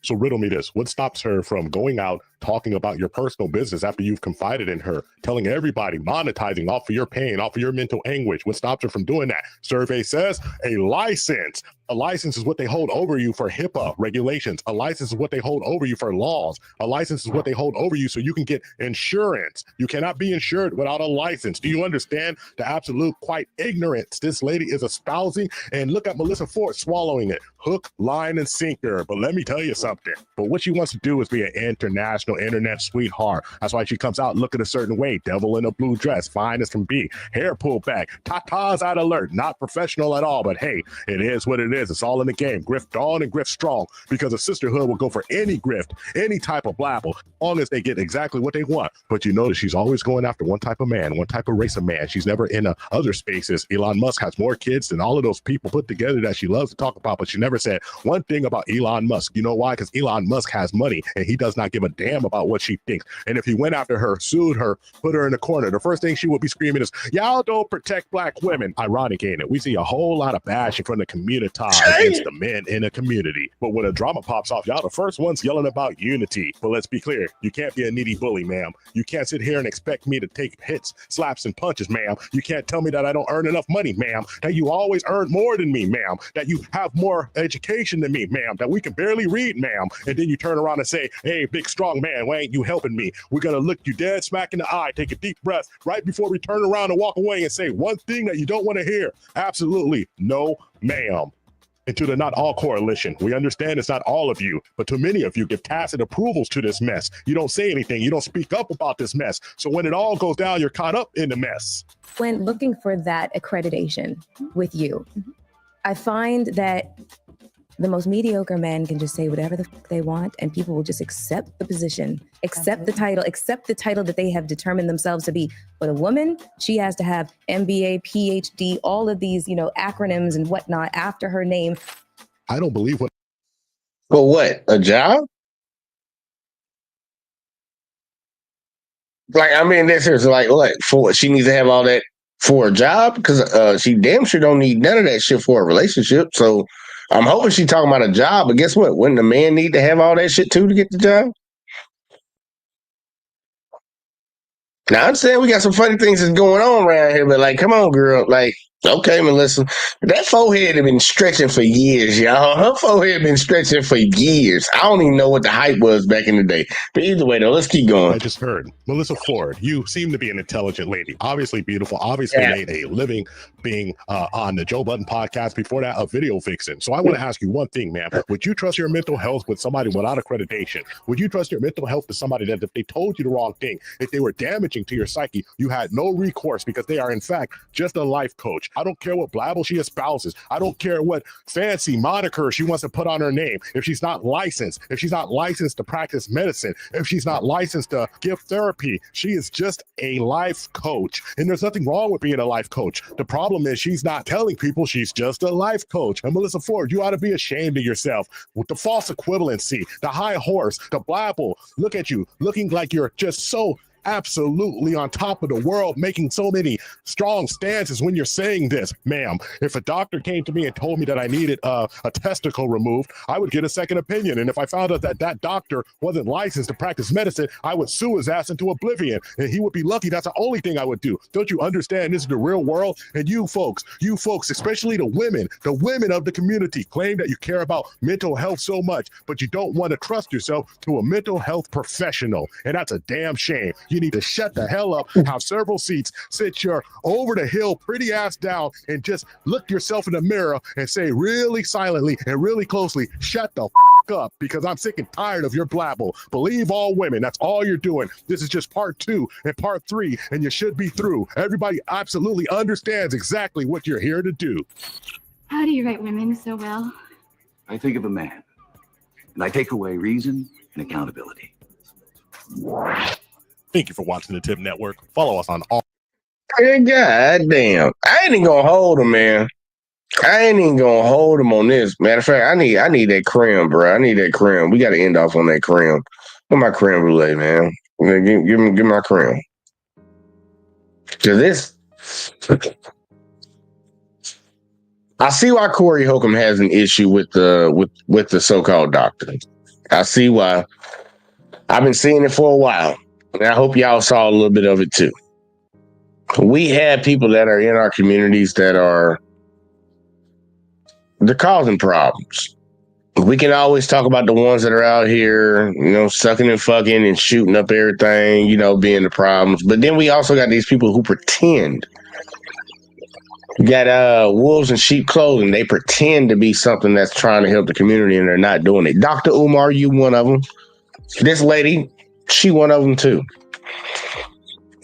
S19: So riddle me this. What stops her from going out, talking about your personal business after you've confided in her, telling everybody, monetizing off of your pain, off of your mental anguish? What stops her from doing that? Survey says a license. A license is what they hold over you for HIPAA regulations. A license is what they hold over you for laws. A license is what they hold over you so you can get insurance. You cannot be insured without a license. Do you understand the absolute quite ignorance this lady is espousing? And look at Melissa Ford swallowing it. Hook, line, and sinker. But let me tell you something. something. But what she wants to do is be an international internet sweetheart. That's why she comes out looking a certain way. Devil in a blue dress, fine as can be. Hair pulled back. Tatas out alert. Not professional at all, but hey, it is what it is. It's all in the game. Grift on and grift strong, because a sisterhood will go for any grift, any type of blabble, as long as they get exactly what they want. But you notice she's always going after one type of man, one type of race of man. She's never in other spaces. Elon Musk has more kids than all of those people put together that she loves to talk about, but she never said one thing about Elon Musk. You know why? Because Elon Musk has money and he does not give a damn about what she thinks. And if he went after her, sued her, put her in the corner, the first thing she would be screaming is, y'all don't protect black women. Ironic, ain't it? We see a whole lot of bashing from the community against the men in the community. But when a drama pops off, y'all the first ones yelling about unity. But let's be clear, you can't be a needy bully, ma'am. You can't sit here and expect me to take hits, slaps, and punches, ma'am. You can't tell me that I don't earn enough money, ma'am, that you always earn more than me, ma'am, that you have more education than me, ma'am, that we can barely read, ma'am, and then you turn around and say, hey, big strong man, why ain't you helping me? We're gonna look you dead smack in the eye, take a deep breath right before we turn around and walk away and say one thing that you don't want to hear. Absolutely no, ma'am. And to the Not All Coalition, we understand it's not all of you, but too many of you give tacit approvals to this mess. You don't say anything. You don't speak up about this mess. So when it all goes down, you're caught up in the mess.
S21: When looking for that accreditation with you, I find that the most mediocre men can just say whatever the fuck they want, and people will just accept the position, accept the title that they have determined themselves to be. But a woman, she has to have MBA, PhD, all of these, acronyms and whatnot after her name.
S19: I don't believe what.
S3: For what? A job? Like, I mean, this is like, what? For she needs to have all that for a job? Because she damn sure don't need none of that shit for a relationship. So I'm hoping she's talking about a job, but guess what? Wouldn't the man need to have all that shit too to get the job? Now, I'm saying we got some funny things that's going on around here, but like, come on, girl. Like, okay, Melissa, that forehead had been stretching for years, y'all. Her forehead been stretching for years. I don't even know what the hype was back in the day. But either way, though, let's keep going.
S19: I just heard. Melissa Ford, you seem to be an intelligent lady. Obviously beautiful. Obviously made a living being on the Joe Budden podcast. Before that, a video vixen. So I want to ask you one thing, ma'am. Would you trust your mental health with somebody without accreditation? Would you trust your mental health to somebody that if they told you the wrong thing, if they were damaging to your psyche, you had no recourse because they are in fact just a life coach? I don't care what blabble she espouses. I don't care what fancy moniker she wants to put on her name. If she's not licensed to practice medicine, if she's not licensed to give therapy, she is just a life coach. And there's nothing wrong with being a life coach. The problem is she's not telling people she's just a life coach. And Melissa Ford, you ought to be ashamed of yourself with the false equivalency, the high horse, the blabble. Look at you, looking like you're just so absolutely on top of the world, making so many strong stances when you're saying this. Ma'am, if a doctor came to me and told me that I needed a testicle removed, I would get a second opinion. And if I found out that that doctor wasn't licensed to practice medicine, I would sue his ass into oblivion. And he would be lucky. That's the only thing I would do. Don't you understand? This is the real world. And you folks, especially the women of the community, claim that you care about mental health so much, but you don't want to trust yourself to a mental health professional. And that's a damn shame. You need to shut the hell up, have several seats, sit your over the hill pretty ass down, and just look yourself in the mirror and say really silently and really closely, shut the up, because I'm sick and tired of your blabble. Believe all women. That's all you're doing. This is just part 2 and part 3, and you should be through. Everybody absolutely understands exactly what you're here to do.
S22: How do you write women so well?
S23: I think of a man, and I take away reason and accountability.
S19: Thank you for watching the Tip Network. Follow us on all.
S3: God damn. I ain't even gonna hold him, man. I ain't even gonna hold him on this. Matter of fact, I need that creme, bro. I need that creme. We gotta end off on that creme. Get my creme brulee, man. Give my creme. Cause this, I see why Corey Holcomb has an issue with the so-called doctor. I see why. I've been seeing it for a while. And I hope y'all saw a little bit of it too. We have people that are in our communities that they're causing problems. We can always talk about the ones that are out here, sucking and fucking and shooting up everything, being the problems. But then we also got these people who pretend You got wolves in sheep clothing. They pretend to be something that's trying to help the community, and they're not doing it. Dr. Umar, you one of them. This lady, she one of them too.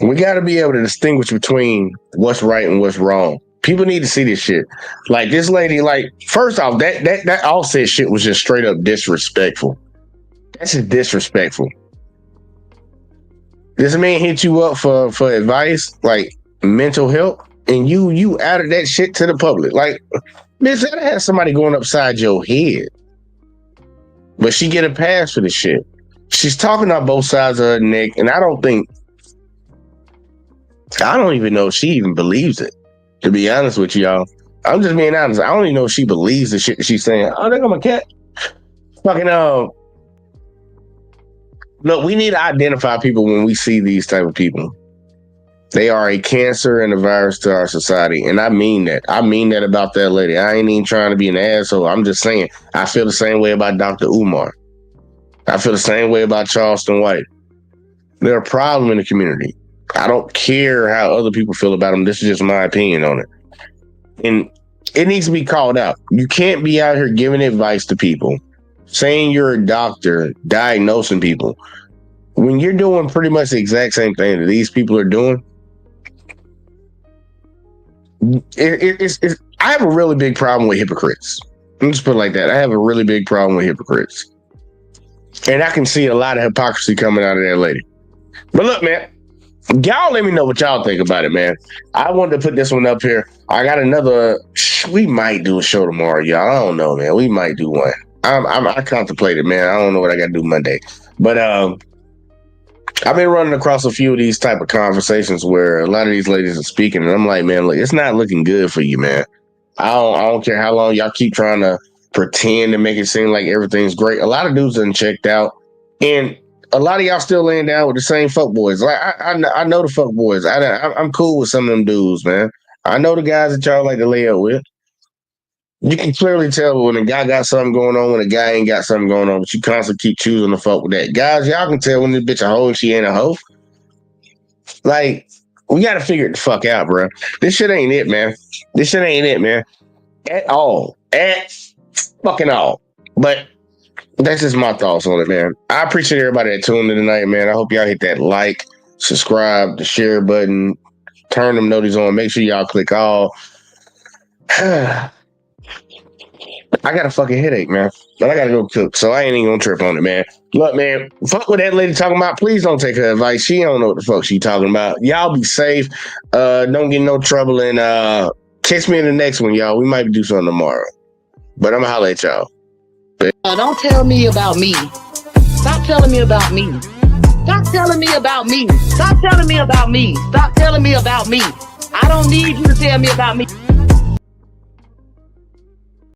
S3: We got to be able to distinguish between what's right and what's wrong. People need to see this shit. Like this lady, like, first off, that Offset shit was just straight up disrespectful. That's just disrespectful. This man hit you up for advice, like mental health, and you added that shit to the public. Like, bitch, that has somebody going upside your head. But she get a pass for this shit. She's talking on both sides of her neck, and I don't even know if she even believes it. To be honest with y'all, I'm just being honest. I don't even know if she believes the shit that she's saying. Oh, there go my cat. Fucking look, we need to identify people when we see these type of people. They are a cancer and a virus to our society, and I mean that. I mean that about that lady. I ain't even trying to be an asshole. I'm just saying I feel the same way about Dr. Umar. I feel the same way about Charleston White. They're a problem in the community. I don't care how other people feel about them. This is just my opinion on it. And it needs to be called out. You can't be out here giving advice to people, saying you're a doctor, diagnosing people, when you're doing pretty much the exact same thing that these people are doing. I have a really big problem with hypocrites. Let me just put it like that. I have a really big problem with hypocrites. And I can see a lot of hypocrisy coming out of that lady. But look, man, y'all let me know what y'all think about it, man. I wanted to put this one up here. I got another. We might do a show tomorrow, y'all. I don't know, man. We might do one. I contemplated, man. I don't know what I got to do Monday. But I've been running across a few of these type of conversations where a lot of these ladies are speaking, and I'm like, man, look, it's not looking good for you, man. I don't care how long y'all keep trying to pretend to make it seem like everything's great. A lot of dudes done checked out, and a lot of y'all still laying down with the same fuck boys. Like I know the fuck boys. I'm cool with some of them dudes, man. I know the guys that y'all like to lay up with. You can clearly tell when a guy got something going on, when a guy ain't got something going on, but you constantly keep choosing to fuck with that. Guys, y'all can tell when this bitch a hoe and she ain't a hoe. Like, we got to figure it the fuck out, bro. This shit ain't it, man. This shit ain't it, man. At all. At fucking all. But that's just my thoughts on it, man. I appreciate everybody that tuned in tonight, man. I hope y'all hit that like, subscribe, the share button, turn them notices on. Make sure y'all click all. I got a fucking headache, man. But I gotta go cook, so I ain't even gonna trip on it, man. Look, man, fuck what that lady talking about. Please don't take her advice. She don't know what the fuck she talking about. Y'all be safe. Don't get in no trouble, and catch me in the next one, y'all. We might do something tomorrow. But I'm gonna holler at y'all.
S2: Don't tell me about me. Stop telling me about me. Stop telling me about me. Stop telling me about me. Stop telling me about me. I don't need you to tell me about me.